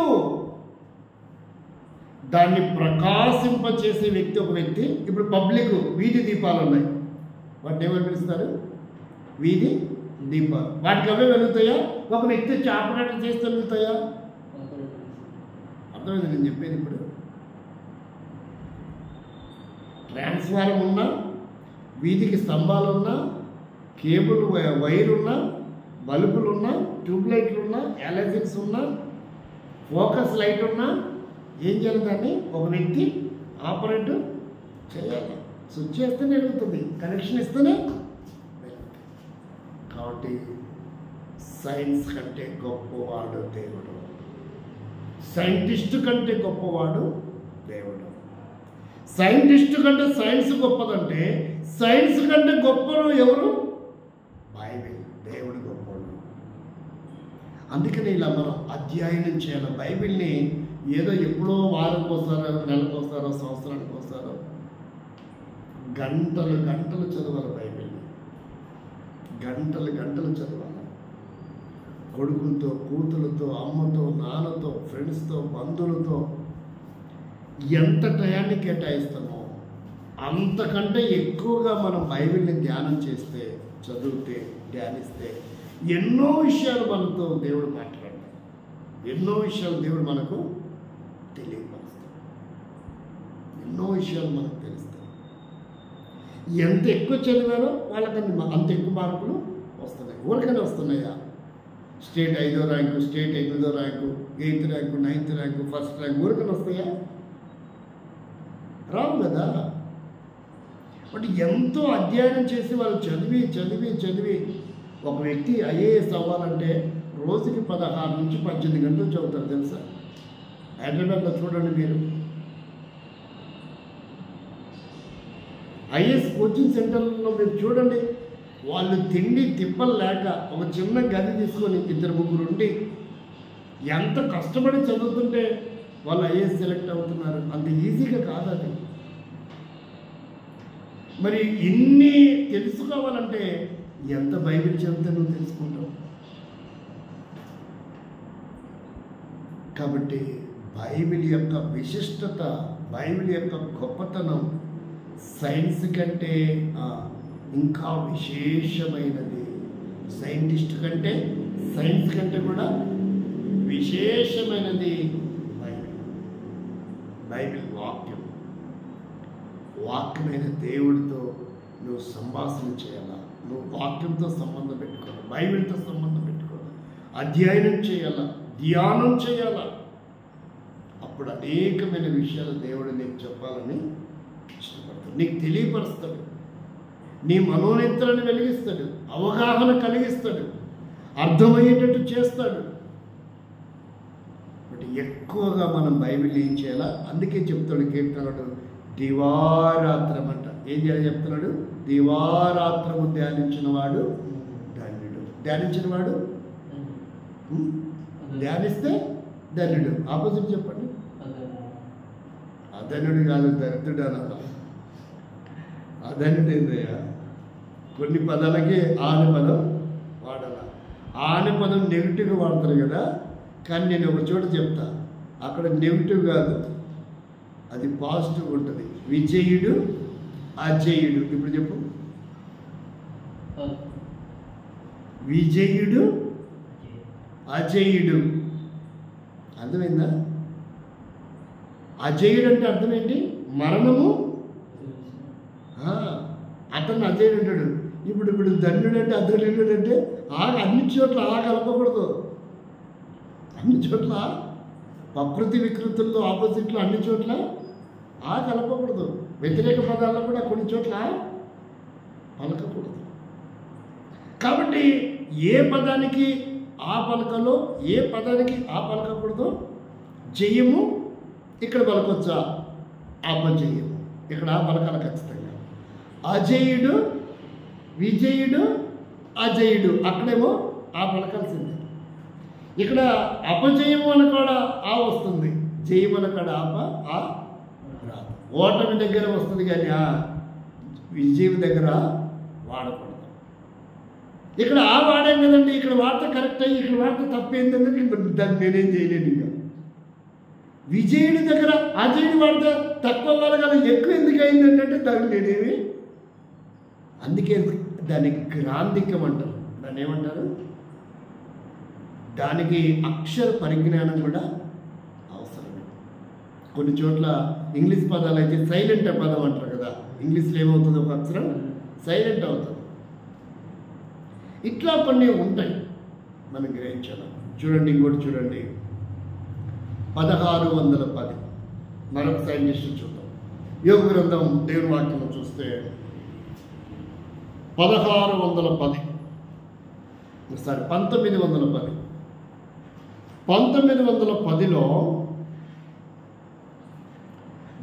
దాన్ని ప్రకాశింపచేసే వ్యక్తి ఒక వ్యక్తి. ఇప్పుడు పబ్లిక్ వీధి దీపాలు ఉన్నాయి, వాటిని ఏమని పిలుస్తారు? వీధి దీపాలు. వాటికి అవే వెలుగుతాయా? ఒక వ్యక్తి చాపనట్టు చేస్తే వెలుగుతాయా? అర్థమైంది నేను చెప్పేది. ఇప్పుడు ట్రాన్స్ఫారం ఉన్నా, వీధికి స్తంభాలు ఉన్నా, కేబుల్ వైర్ ఉన్నా, బల్బులు ఉన్నా, ట్యూబ్ లైట్లు ఉన్నా, ఎలక్ట్రిక్స్ ఉన్నా, ఫోకస్ లైట్ ఉన్నా, ఏం చేయాలి? దాన్ని ఒక వ్యక్తి ఆపరేట్ చేయాలి. స్విచ్ చేస్తేనే వెలుగుతుంది, కనెక్షన్ ఇస్తేనే వెలుగుతుంది. కాబట్టి సైన్స్ కంటే గొప్పవాడు దేవుడు, సైంటిస్ట్ కంటే గొప్పవాడు దేవుడు. సైంటిస్ట్ కంటే సైన్స్ గొప్పదంటే సైన్స్ కంటే గొప్పను ఎవరు? బైబిల్. దేవుడు గొప్పవాడు. అందుకని ఇలా మనం అధ్యయనం చేయాలి. బైబిల్ని ఏదో ఎప్పుడో వారంకోసారో, నెలకోసారో, సంవత్సరానికి ఒకసారో గంటలు గంటలు చదవాలి. బైబిల్ని గంటలు గంటలు చదవాలి. కొడుకులతో, కూతులతో, అమ్మతో, నాన్నతో, ఫ్రెండ్స్తో, బంధువులతో ఎంత టయాన్ని కేటాయిస్తామో అంతకంటే ఎక్కువగా మనం బైబిల్ని ధ్యానం చేస్తే, చదివితే, ధ్యానిస్తే ఎన్నో విషయాలు మనతో దేవుడు మాట్లాడతాడు. ఎన్నో విషయాలు దేవుడు మనకు తెలియపరుస్తాడు. ఎన్నో విషయాలు మనకు తెలుస్తాయి. ఎంత ఎక్కువ చదివారో వాళ్ళకన్నా అంత ఎక్కువ మార్కులు వస్తున్నాయి. ఊరికనే వస్తున్నాయా? స్టేట్ 5వ ర్యాంకు, స్టేట్ 8వ rank, 8th rank, 9th rank, first rank ఊరికలు వస్తాయా? రావు కదా. అంటే ఎంతో అధ్యయనం చేసి వాళ్ళు చదివి చదివి చదివి ఒక వ్యక్తి ఐఏఎస్ అవ్వాలంటే రోజుకి 16 నుంచి 18 గంటలు చదువుతారు తెలుసా? హైదరాబాద్లో చూడండి మీరు, ఐఏఎస్ కోచింగ్ సెంటర్లో మీరు చూడండి, వాళ్ళు తిండి తిప్పలు లేక ఒక చిన్న గది తీసుకొని 2-3 ఉండి ఎంత కష్టపడి చదువుతుంటే వాళ్ళు ఐఏఎస్ సెలెక్ట్ అవుతున్నారు. అంత ఈజీగా కాదు అది. మరి ఇన్ని తెలుసుకోవాలంటే ఎంత బైబిల్ చదివితే నువ్వు తెలుసుకుంటావు. కాబట్టి బైబిల్ యొక్క విశిష్టత, బైబిల్ యొక్క గొప్పతనం సైన్స్ కంటే ఇంకా విశేషమైనది. సైంటిస్ట్ కంటే, సైన్స్ కంటే కూడా విశేషమైనది బైబిల్. బైబిల్ వాక్యం. వాక్యమైన దేవుడితో నువ్వు సంభాషణ చేయాలా, నువ్వు వాక్యంతో సంబంధం పెట్టుకోవాలి, బైబిల్తో సంబంధం పెట్టుకోవాలి, అధ్యయనం చేయాలా, ధ్యానం చేయాలా. అప్పుడు అనేకమైన విషయాలు దేవుడు నీకు చెప్పాలని ఇష్టపడతాడు, నీకు తెలియపరుస్తాడు, నీ మనోనేత్రాన్ని వెలిగిస్తాడు, అవగాహన కలిగిస్తాడు, అర్థమయ్యేటట్టు చేస్తాడు. బట్ ఎక్కువగా మనం బైబిల్ ఏం చేయాలా? అందుకే చెప్తాడు కీర్తనడు, దివారాత్రం అంట. ఏం చేయాలి చెప్తున్నాడు? దివారాత్రము ధ్యానించిన వాడు ధన్యుడు. ధ్యానించిన వాడు, ధ్యానిస్తే ధన్యుడు. ఆపోజిట్ చెప్పండి. అధన్యుడు కాదు, దరిద్రుడు అనాలి. అధన్యుడు ఏందయ్యా? కొన్ని పదాలకి ఆని పదం వాడాల. ఆని పదం నెగిటివ్గా వాడతారు కదా, కానీ నేను ఒక చోట చెప్తా, అక్కడ నెగిటివ్ కాదు, అది పాజిటివ్ ఉంటుంది. విజయుడు, అజయుడు. ఇప్పుడు చెప్పు. విజయుడు, అజయుడు. అర్థమైందా? అజయుడు అంటే అర్థం ఏంటి? మరణము. అతను అజయుడు అంటాడు. ఇప్పుడు ధన్యుడు అంటే అధన్యుడు అంటే అన్ని చోట్ల కలపకూడదు. అన్ని చోట్ల ప్రకృతి వికృతుల్లో ఆపోజిట్లో అన్ని చోట్ల కలపకూడదు. వ్యతిరేక పదాల్లో కూడా కొన్ని చోట్ల పలకకూడదు. కాబట్టి ఏ పదానికి ఆ పలకలో, ఏ పదానికి ఆ పలకకూడదు. జయము ఇక్కడ పలకొచ్చా? అపజయము ఇక్కడ పలకాల ఖచ్చితంగా. అజయుడు, విజయుడు, అజయుడు అక్కడేమో పలకాల్సిందే. ఇక్కడ అపజయము అని కూడా వస్తుంది, జయము అని కూడా రాదు. ఓటమి దగ్గర వస్తుంది కానీ విజయం దగ్గర వాడకూడదు. ఇక్కడ వాడాం కదండి, ఇక్కడ వాడితే కరెక్ట్ అయ్యి ఇక్కడ వాడితే తప్పేందంటే దాన్ని నేనేం చేయలేను. ఇంకా విజయుడి దగ్గర అజయుడు వాడితే తక్కువ వాడగల, ఎక్కువ ఎందుకు అయిందంటే దాన్ని నేనేమి. అందుకే దానికి గ్రాంధికం అంటారు. దాన్ని ఏమంటారు? దానికి అక్షర పరిజ్ఞానం కూడా అవసరమే. కొన్ని చోట్ల ఇంగ్లీష్ పదాలు అయితే సైలెంట్ పదం అంటారు కదా, ఇంగ్లీష్లో ఏమవుతుంది? ఒక అక్షరం సైలెంట్ అవుతుంది. ఇట్లా కొన్ని ఉంటాయి మనం గ్రహించాలి. చూడండి, ఇంకోటి చూడండి, 1610. మరొక సైంటిస్ట్ చూద్దాం. యోగ గ్రంథం దేవుని వాక్యం చూస్తే 1910 1910లో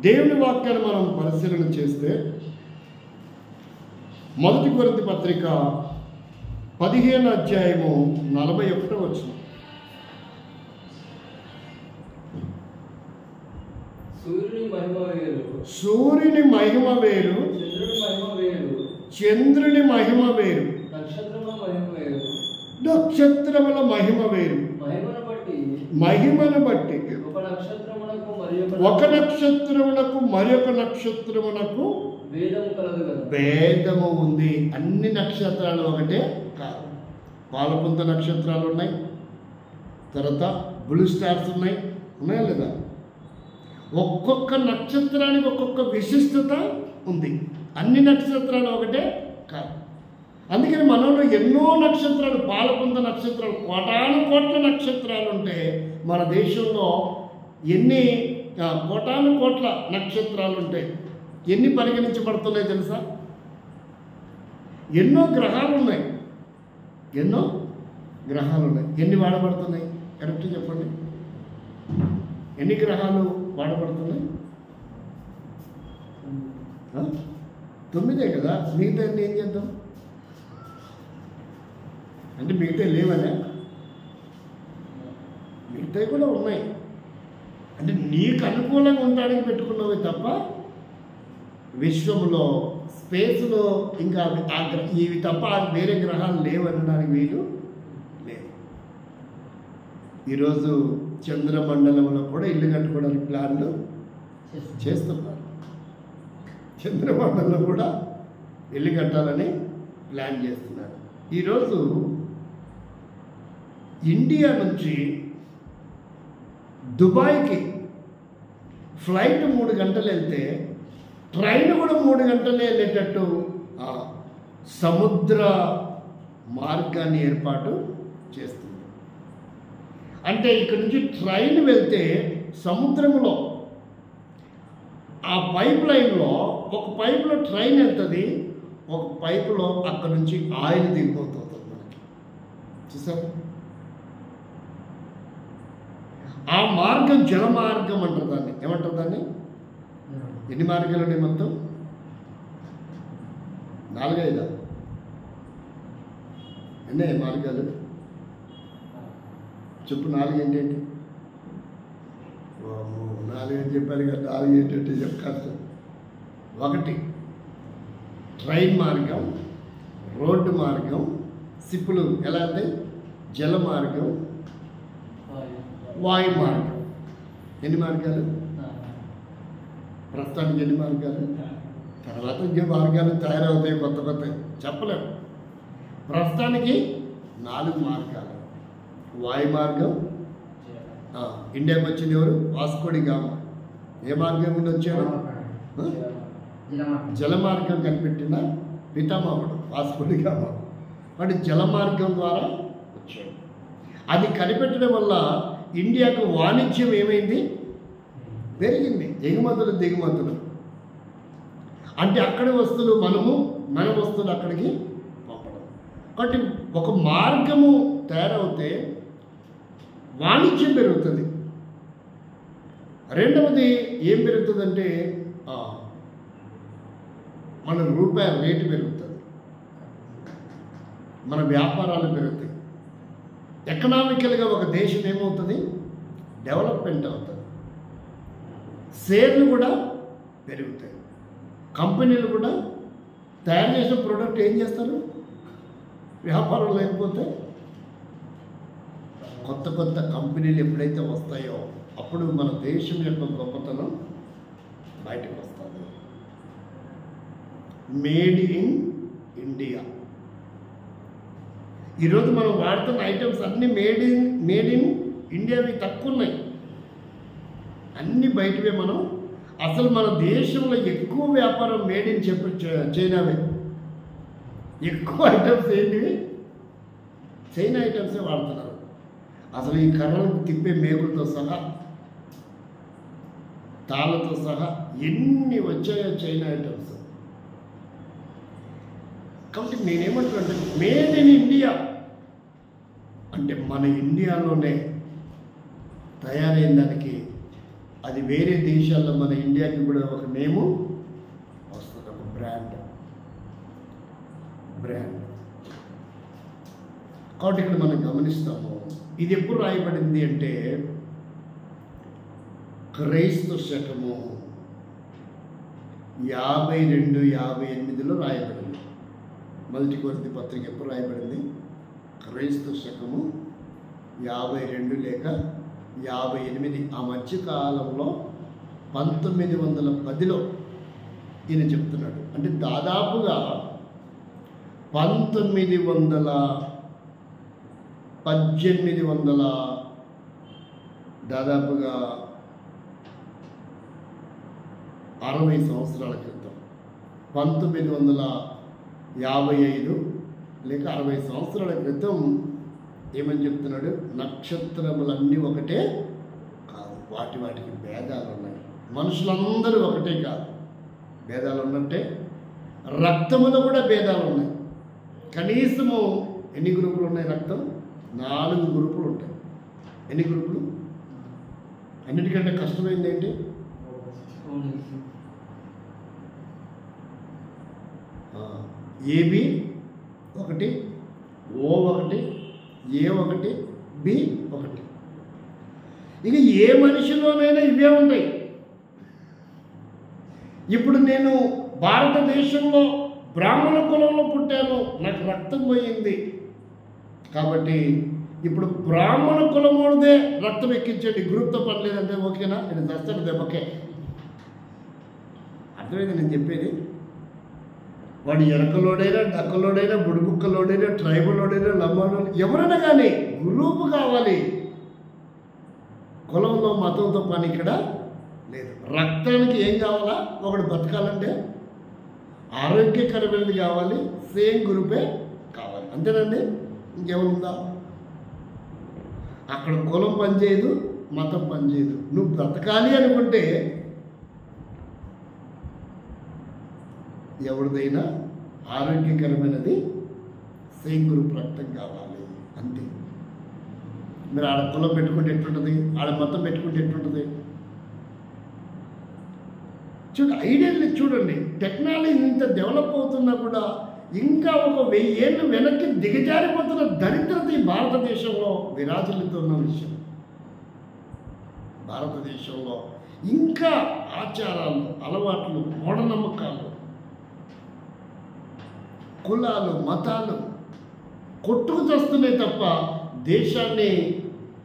దేవుని వాక్యాన్ని మనం పరిశీలన చేస్తే 1 కొరింథీ పత్రిక 15వ అధ్యాయము 41వ వచనం. సూర్యుని మహిమ వేరు, చంద్రుని మహిమ వేరు, నక్షత్రముల మహిమ వేరు. మహిమను బట్టి ఒక నక్షత్రమునకు మరొక నక్షత్రమునకు భేదము ఉంది. అన్ని నక్షత్రాలు ఒకటే కాదు. పాలపుంత నక్షత్రాలు ఉన్నాయి, తర్వాత బ్లూ స్టార్స్ ఉన్నాయా లేదా? ఒక్కొక్క నక్షత్రానికి ఒక్కొక్క విశిష్టత ఉంది. అన్ని నక్షత్రాలు ఒకటే కాదు. అందుకని మనలో ఎన్నో నక్షత్రాలు, పాలపుంత నక్షత్రాలు, కోటాను కోట్ల నక్షత్రాలు ఉంటే మన దేశంలో ఎన్ని కోటాను కోట్ల నక్షత్రాలు ఉంటాయి, ఎన్ని పరిగణించబడుతున్నాయి తెలుసా? ఎన్నో గ్రహాలు ఉన్నాయి, ఎన్నో గ్రహాలు ఉన్నాయి. ఎన్ని వాడబడుతున్నాయి కరెక్ట్ చెప్పండి? ఎన్ని గ్రహాలు వాడబడుతున్నాయి? 9 కదా. మిగతా ఏం చేద్దాం అంటే మిగతా లేవనే? మిగతా కూడా ఉన్నాయి. అంటే నీకు అనుకూలంగా ఉండడానికి పెట్టుకున్నవి తప్ప విశ్వంలో, స్పేస్లో ఇంకా ఇవి తప్ప వేరే గ్రహాలు లేవనడానికి వీలు లేదు. ఈరోజు చంద్రమండలంలో కూడా ఇల్లు కట్టుకోవడానికి ప్లాన్లు చేస్తున్నారు. చంద్రమండలంలో కూడా ఇల్లు కట్టాలని ప్లాన్ చేస్తున్నారు. ఈరోజు ఇండియా నుంచి దుబాయ్కి ఫ్లైట్ 3 గంటలు వెళ్తే ట్రైన్ కూడా 3 గంటలే వెళ్ళేటట్టు సముద్ర మార్గాన్ని ఏర్పాటు చేస్తుంది. అంటే ఇక్కడ నుంచి ట్రైన్ వెళ్తే సముద్రంలో ఆ పైప్ లైన్లో ఒక పైపులో ట్రైన్ వెళ్తుంది, ఒక పైపులో అక్కడ నుంచి ఆయిల్ దిగిపోతుంది మనకి. చూసారు? ఆ మార్గం జల మార్గం అంటారు దాన్ని. ఏమంటారు దాన్ని? ఎన్ని మార్గాలు ఉన్నాయి మొత్తం? 4-5 ఎన్ని మార్గాలు చెప్పు? 4 ఏంటండి? 4 అని చెప్పారు కదా. 4 ఏంటంటే చెప్పాలి. 1 ట్రైన్ మార్గం, రోడ్డు మార్గం, సిప్పులు ఎలా అంటే జల మార్గం, వాయు మార్గం. ఎన్ని మార్గాలు? ప్రస్తుతానికి ఎన్ని మార్గాలు? తర్వాత ఇంకే మార్గాలు తయారవుతాయి, కొత్త కొత్త చెప్పలేము. ప్రస్తుతానికి 4 మార్గాలు. వాయు మార్గం, ఇండియాకి వచ్చింది ఎవరు? Vasco da Gama. ఏ మార్గం నుండి వచ్చాడు? జల మార్గం కనిపెట్టిన పితామహుడు వాస్కోడి గామా. వాడి జల మార్గం ద్వారా వచ్చాడు. అది కనిపెట్టడం వల్ల ఇండియాకు వాణిజ్యం ఏమైంది? పెరిగింది. ఎగుమతులు దిగుమతులు. అంటే అక్కడి వస్తువులు మన వస్తువులు అక్కడికి పంపడం. కాబట్టి ఒక మార్గము తయారవుతే వాణిజ్యం పెరుగుతుంది. రెండవది ఏం పెరుగుతుందంటే మన రూపాయి రేటు పెరుగుతుంది, మన వ్యాపారాలు పెరుగుతాయి. ఎకనామికల్గా ఒక దేశం ఏమవుతుంది? డెవలప్మెంట్ అవుతుంది. షేర్లు కూడా పెరుగుతాయి. కంపెనీలు కూడా తయారు చేసిన ప్రోడక్ట్ ఏం చేస్తారు? వ్యాపారం లేకపోతే కొత్త కొత్త కంపెనీలు ఎప్పుడైతే వస్తాయో అప్పుడు మన దేశం యొక్క గొప్పతనం బయటకు వస్తుంది. Made in India. ఈరోజు మనం వాడుతున్న ఐటమ్స్ అన్నీ మేడ్ ఇన్ ఇండియావి తక్కువ ఉన్నాయి, అన్నీ బయటవే. మనం అసలు మన దేశంలో ఎక్కువ వ్యాపారం మేడ్ ఇన్ చైనావే. ఎక్కువ ఐటమ్స్ ఏంటివి? చైనా ఐటమ్సే వాడుతున్నారు. అసలు ఈ కర్రలు తిప్పే మేకులతో సహా, తాళ్ళతో సహా ఎన్ని వచ్చాయో చైనా ఐటమ్స్. కాబట్టి నేనేమంటున్నానంటే మేడ్ ఇన్ ఇండియా అంటే మన ఇండియాలోనే తయారైన దానికి అది వేరే దేశాల్లో మన ఇండియాకి కూడా ఒక నేము వస్తుంది, ఒక బ్రాండ్. కాబట్టి ఇక్కడ మనం గమనిస్తాము. ఇది ఎప్పుడు రాయబడింది అంటే క్రైస్తవ శకము 52-58లో రాయబడింది. మొదటి కొరింథీ పత్రిక ఎప్పుడు రాయబడింది? క్రైస్తవ శకము 52 లేక 58. ఆ మధ్యకాలంలో 1910లో ఈయన చెప్తున్నాడు. అంటే దాదాపుగా 1800 దాదాపుగా 60 సంవత్సరాల క్రితం 1955 లేక 60 సంవత్సరాల క్రితం ఏమని చెప్తున్నాడు? నక్షత్రములన్నీ ఒకటే కాదు, వాటికి భేదాలు ఉన్నాయి. మనుషులందరూ ఒకటే కాదు, భేదాలు ఉన్నట్టే రక్తములో కూడా భేదాలు ఉన్నాయి. కనీసము ఎన్ని గ్రూపులు ఉన్నాయి? రక్తం 4 గ్రూపులు ఉంటాయి. ఎన్ని గ్రూపులు? అన్నిటికంటే కష్టమైంది ఏంటి? ఏబి ఒకటి, ఓ ఒకటి, ఏ ఒకటి, బి ఒకటి. ఇక ఏ మనిషిలోనైనా ఇవే ఉంటాయి. ఇప్పుడు నేను భారతదేశంలో బ్రాహ్మణ కులంలో పుట్టాను, నాకు రక్తం పోయింది కాబట్టి ఇప్పుడు బ్రాహ్మణ కులమోడిదే రక్తం ఎక్కించండి, గ్రూప్తో పని లేదంటే ఓకేనా? నేను దస్తాను దెబ్బకే. అర్థమైంది నేను చెప్పేది? వాడు ఎనకలోడైనా, డక్కలోడైనా, బుడిబుక్కలోడైనా, ట్రైబలోడైనా, లంబాడో, ఎవరైనా కానీ గ్రూపు కావాలి. కులంలో మతంతో పని ఇక్కడ లేదు. రక్తానికి ఏం కావాలా? ఒకడు బతకాలంటే ఆరోగ్యకరమైనది కావాలి, సేమ్ గ్రూపే కావాలి. అంతేనండి, ఇంకేమనుందా? అక్కడ కులం పనిచేయదు, మతం పనిచేయదు. నువ్వు బ్రతకాలి అనుకుంటే ఎవరిదైనా ఆరోగ్యకరమైనది సేమ్ గ్రూప్ రక్తం కావాలి, అంతే. మీరు ఆడ కులం పెట్టుకుంటే ఎట్లుంటుంది, ఆడ మతం పెట్టుకుంటే ఎట్లుంటుంది? ఐడియల్ని చూడండి. టెక్నాలజీ ఇంత డెవలప్ అవుతున్నా కూడా ఇంకా ఒక 1000 ఏళ్ళు వెనక్కి దిగజారిపోతున్న దరిద్రత ఈ భారతదేశంలో విరాజిల్లుతున్న విషయం. భారతదేశంలో ఇంకా ఆచారాలు, అలవాట్లు, మూఢనమ్మకాలు, కులాలు, మతాలు కొట్టుకు చేస్తున్నాయి తప్ప దేశాన్ని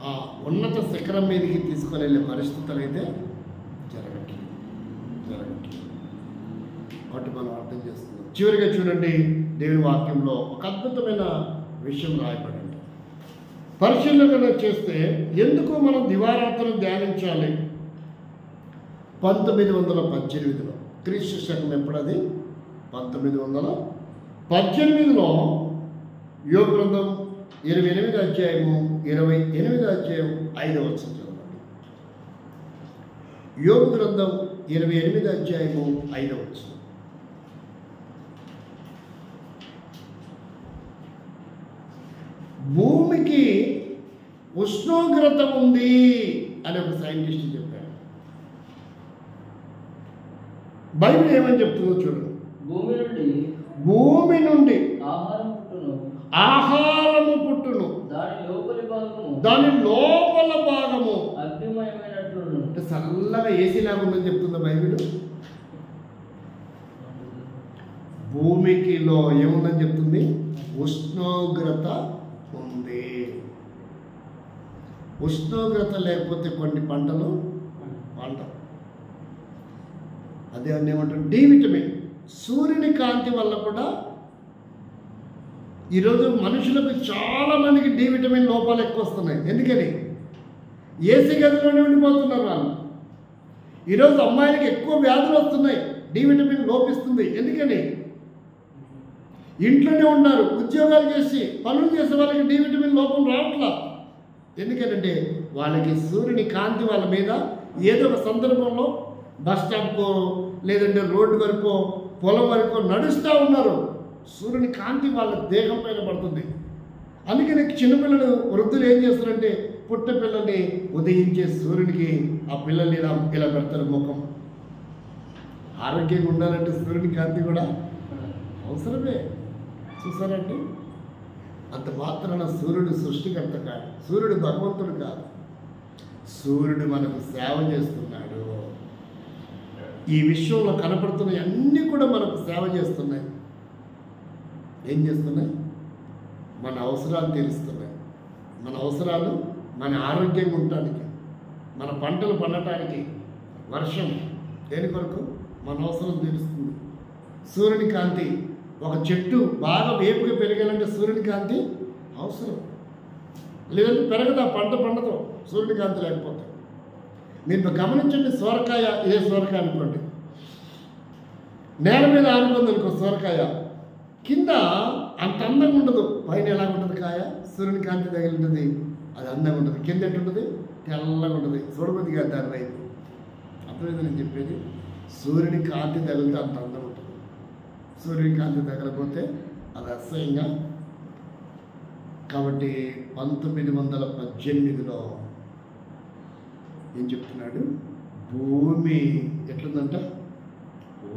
ఆ ఉన్నత శిఖరం మీదకి తీసుకొని వెళ్ళే పరిస్థితులు అయితే జరగట్లేదు. కాబట్టి మనం అర్థం చేస్తున్నాం. చివరిగా చూడండి, దేవుని వాక్యంలో ఒక అద్భుతమైన విషయం రాయబడింది. పరిశీలన చేస్తే ఎందుకు మనం దివారాత్రులు ధ్యానించాలి? 1918లో క్రీస్తు శకం ఎప్పుడది? 1918లో యోగ గ్రంథం 28వ అధ్యాయము 28వ అధ్యాయం 5వ వచనం చదవండి. యోగ గ్రంథం 28వ అధ్యాయము 5వ వచనం. భూమికి ఉష్ణోగ్రత ఉంది అని ఒక సైంటిస్ట్ చెప్పాడు. బైబిల్ ఏమని చెప్తుందో చూడండి. భూమి నుండి ఆహారము పుట్టును, దాని లోపల భాగము అంటే చల్లగా ఏసీలాగా ఉందని చెప్తుందా బైబిల్? భూమికిలో ఏముందని చెప్తుంది? ఉష్ణోగ్రత ఉంది. ఉష్ణోగ్రత లేకపోతే కొన్ని పంటలు పండవు. అదే అని ఏమంటారు? D vitamin. సూర్యుని కాంతి వల్ల కూడా ఈరోజు మనుషులకు చాలామందికి డి విటమిన్ లోపాలు ఎక్కువ వస్తున్నాయి. ఎందుకని? ఏసీ గదిలోనే ఉండిపోతున్నారు వాళ్ళు. ఈరోజు అమ్మాయిలకి ఎక్కువ వ్యాధులు వస్తున్నాయి, డి విటమిన్ లోపిస్తుంది. ఎందుకని? ఇంట్లోనే ఉన్నారు, ఉద్యోగాలు చేసి పనులు చేసే వాళ్ళకి డి విటమిన్ లోపం రావట్లా. ఎందుకంటే వాళ్ళకి సూర్యుని కాంతి వాళ్ళ మీద ఏదో ఒక సందర్భంలో బస్ స్టాప్కో లేదంటే రోడ్డు వరకు పొలం వరకు నడుస్తూ ఉన్నారు, సూర్యుని కాంతి వాళ్ళ దేహం పైన పడుతుంది. అందుకని చిన్నపిల్లలు, వృద్ధులు ఏం చేస్తారంటే పుట్ట పిల్లల్ని ఉదయించే సూర్యునికి ఆ పిల్లల్ని ఇలా పెడతారు ముఖం. ఆరోగ్యంగా ఉండాలంటే సూర్యుని కాంతి కూడా అవసరమే. చూసారండి, అంత మాత్రాన సూర్యుడు సృష్టికర్త కాదు, సూర్యుడు భగవంతుడు కాదు. సూర్యుడు మనకు సేవ చేస్తున్నాడు. ఈ విశ్వంలో కనపడుతున్న అన్నీ కూడా మనకు సేవ చేస్తున్నాయి. ఏం చేస్తున్నాయి? మన అవసరాలు తీరుస్తున్నాయి. మన అవసరాలు మన ఆరోగ్యంగా ఉండటానికి, మన పంటలు పండటానికి, వర్షం దేని కొరకు? మన అవసరం తీరుస్తుంది. సూర్యుని కాంతి, ఒక చెట్టు బాగా వేపుగా పెరగాలంటే సూర్యుని కాంతి అవసరం. లేదంటే పెరగదు, ఆ పంట పండదు సూర్యుని కాంతి లేకపోతే. మీరు గమనించండి, సొరకాయ, ఇదే సొరకాయ అనుకోండి, నేల మీద ఆనుకుంది అనుకో సొరకాయ, కింద అంత అందంగా ఉండదు. పైన ఎలా ఉంటుంది కాయ, సూర్యుని కాంతి తగిలి ఉంటుంది, అది అందంగా ఉంటుంది. కింద ఎట్టుంటుంది, తెల్లగా ఉంటుంది. చూడబుద్ధి కాదు దాని వైపు. అర్థమైంది నేను చెప్పేది. సూర్యుని కాంతి తగిలితే అంత అందం ఉంటుంది. సూర్యుని కాంతి తగలకపోతే అది అసహ్యంగా. కాబట్టి 1918లో ఏం చెప్తున్నాడు, భూమి ఎట్లుందంట,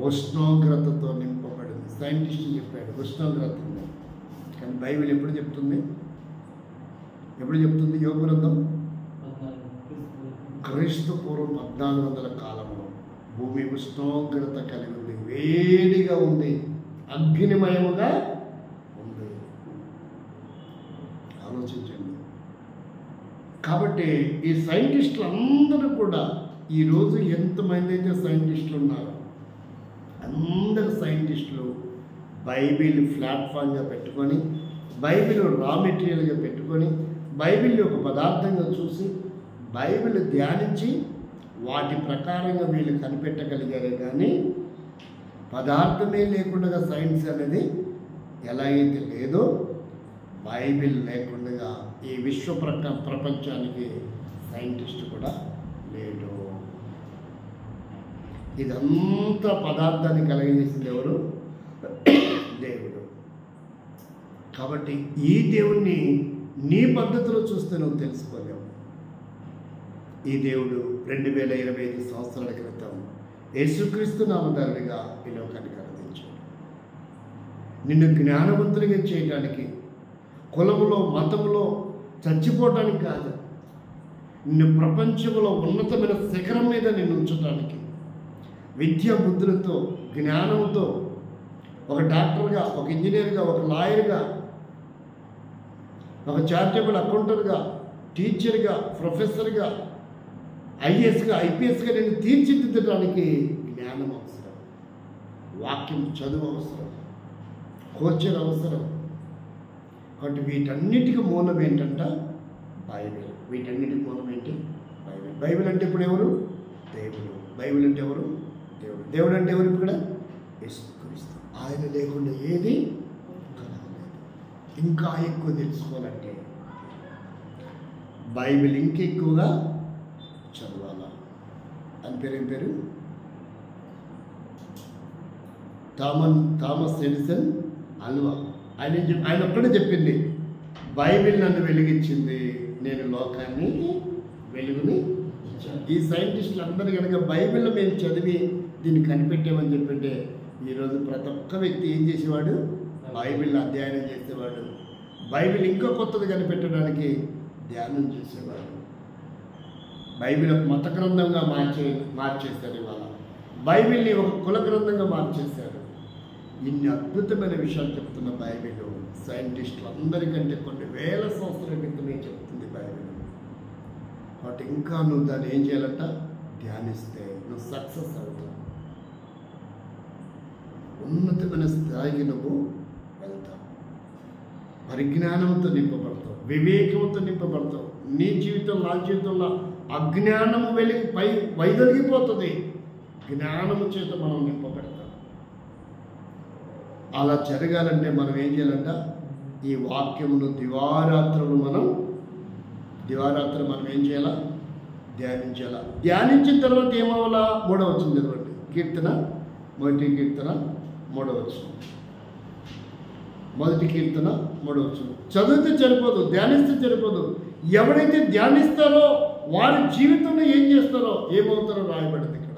ఉష్ణోగ్రతతో నింపబడింది. సైంటిస్ట్ చెప్పాడు ఉష్ణోగ్రత ఉంది. కానీ బైబిల్ ఎప్పుడు చెప్తుంది, యోబు గ్రంథం క్రీస్తు పూర్వం 1400 కాలంలో భూమి ఉష్ణోగ్రత కలిగి ఉంది, వేడిగా ఉంది, అగ్నిమయముగా ఉంది. ఆలోచించండి. కాబట్టి ఈ సైంటిస్టులు అందరూ కూడా ఈరోజు ఎంతమంది అయితే సైంటిస్టులు ఉన్నారో అందరు సైంటిస్టులు బైబిల్ ప్లాట్ఫామ్గా పెట్టుకొని, బైబిల్ రా మెటీరియల్గా పెట్టుకొని, బైబిల్ని ఒక పదార్థంగా చూసి, బైబిల్ ధ్యానించి వాటి ప్రకారంగా వీళ్ళు కనిపెట్టగలిగారే కానీ పదార్థమే లేకుండా సైన్స్ అనేది ఎలా అయితే లేదో, బైబిల్ లేకుండా ఈ విశ్వ ప్రపంచానికి సైంటిస్ట్ కూడా లేడు. ఇదంతా పదార్థాన్ని కలిగజేసింది ఎవరు? దేవుడు. కాబట్టి ఈ దేవుణ్ణి నీ పద్ధతిలో చూస్తే నువ్వు తెలుసుకోలేవు. ఈ దేవుడు 2025 సంవత్సరాల క్రితం యేసుక్రీస్తు నామధారుడిగా ఈ లోకానికి అందించాడు. నిన్ను జ్ఞానవంతునిగా చేయడానికి, కులములో మతములో చచ్చిపోవడానికి కాదు, నిన్ను ప్రపంచంలో ఉన్నతమైన శిఖరం మీద నిన్ను ఉంచడానికి, విద్యా బుద్ధులతో జ్ఞానంతో ఒక డాక్టర్గా, ఒక ఇంజనీర్గా, ఒక లాయర్గా, ఒక చారిటబుల్ అకౌంటర్గా, టీచర్గా, ప్రొఫెసర్గా, ఐఏఎస్గా, ఐపీఎస్గా నేను తీర్చిదిద్దడానికి జ్ఞానం అవసరం, వాక్యం చదువు అవసరం, కోచర్ అవసరం. కాబట్టి వీటన్నిటికీ మూలం ఏంటంట బైబిల్. వీటన్నిటికి మూలం ఏంటి? బైబిల్. బైబిల్ అంటే ఇప్పుడు ఎవరు? దేవుడు. బైబిల్ అంటే ఎవరు? దేవుడు. దేవుడు అంటే ఎవరు? ఇక్కడ యేసుక్రీస్తు. ఆయన లేకుండా ఏది కలగలేదు. ఇంకా ఎక్కువ తెలుసుకోవాలంటే బైబిల్ ఇంకెక్కువగా చదవాలా. అని పేరు ఏం పేరు? Thomas Edison Alva. ఆయన ఒక్కడే చెప్పింది, బైబిల్ నన్ను వెలిగించింది, నేను లోకాన్ని వెలుగుని. ఈ సైంటిస్టులు అందరూ కనుక బైబిల్లో మేము చదివి దీన్ని కనిపెట్టామని చెప్పింటే ఈరోజు ప్రతి ఒక్క వ్యక్తి ఏం చేసేవాడు? బైబిల్ అధ్యయనం చేసేవాడు. బైబిల్ ఇంకా కొత్తది కనిపెట్టడానికి ధ్యానం చేసేవాడు. బైబిల్ ఒక మత గ్రంథంగా మార్చేశారు. ఇవాళ బైబిల్ని ఒక కుల గ్రంథంగా మార్చేశారు. ఇన్ని అద్భుతమైన విషయాలు చెప్తున్న బైబిల్ సైంటిస్టులు అందరికంటే కొన్ని వేల సంవత్సరాల క్రితమే చెప్తుంది బైబిల్. కాబట్టి ఇంకా నువ్వు దాన్ని ఏం చేయాలంట? ధ్యానిస్తే నువ్వు సక్సెస్ అవుతావు, ఉన్నతమైన స్థాయికి నువ్వు వెళ్తావు, పరిజ్ఞానంతో నింపబడతావు, వివేకంతో నింపబడతావు. నీ జీవితం, నా జీవితంలో అజ్ఞానము వెలిగి వైదొలిగిపోతుంది, జ్ఞానము చేత మనం నింపబడతాం. అలా జరగాలంటే మనం ఏం చేయాలంట? ఈ వాక్యమును దివారాత్రులు మనం ఏం చేయాలా? ధ్యానించాలా. ధ్యానించిన తర్వాత ఏమవ్వాలా? 3వ వచనం చదవండి. కీర్తన 1 కీర్తన 3వ వచనం. 1 కీర్తన 3వ వచనం. చదివితే సరిపోదు, ధ్యానిస్తే సరిపోదు. ఎవరైతే ధ్యానిస్తారో వారి జీవితంలో ఏం చేస్తారో, ఏమవుతారో రాయబడింది ఇక్కడ.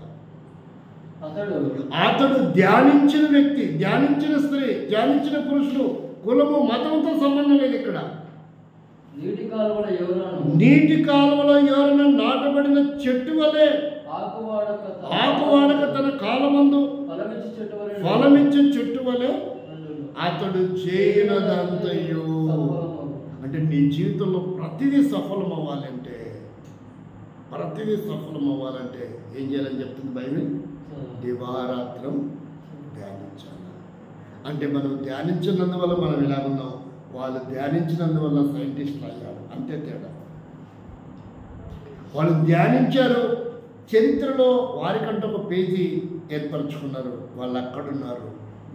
అతడు ధ్యానించిన వ్యక్తి, ధ్యానించిన స్త్రీ, ధ్యానించిన పురుషుడు, కులము మతంతో సంబంధం లేదు ఇక్కడ. నీటి కాలువలో ఎవరైనా నాటబడిన చెట్టు వలె, ఆకువాడక తన కాలమందు ఫలమిచ్చే చెట్టు వలె అతడు చేయనదంతయు. అంటే నీ జీవితంలో ప్రతిదీ సఫలం అవ్వాలంటే ఏం చేయాలని చెప్తుంది బైబిల్? దివారాత్రం ధ్యానించాలి. అంటే మనం ధ్యానించినందువల్ల మనం ఎలా ఉన్నాం, వాళ్ళు ధ్యానించినందువల్ల సైంటిస్టులు అయ్యారు, అంతే తేడా. వాళ్ళు ధ్యానించారు, చరిత్రలో వారికంటే ఒక పేజీ ఏర్పరచుకున్నారు, వాళ్ళు అక్కడున్నారు,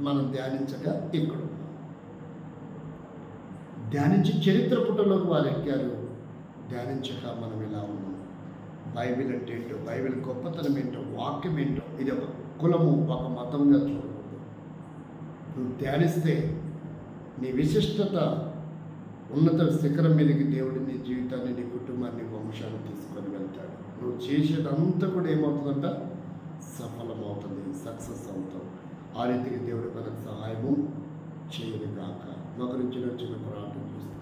మనం ధ్యానించక ఇక్కడున్నాం. ధ్యానించి చరిత్ర పుటలోకి వారు ఎక్కారు. ధ్యానించక మనం ఇలా ఉన్నాం. బైబిల్ అంటే ఏంటో, బైబిల్ గొప్పతనం ఏంటో, వాక్యం ఏంటో, ఇది ఒక కులము, ఒక మతంగా చూడకూడదు. నువ్వు ధ్యానిస్తే నీ విశిష్టత ఉన్నత శిఖరం మీదకి దేవుడు నీ జీవితాన్ని, నీ కుటుంబాన్ని, వంశాన్ని తీసుకొని వెళ్తాడు. నువ్వు చేసేదంతా కూడా ఏమవుతుందంట? సఫలమవుతుంది, సక్సెస్ అవుతావు. ఆ రీతికి దేవుడు మనకు సహాయము చేయనుగాక. ఒకరి నుంచి ప్రార్థన చేస్తాం.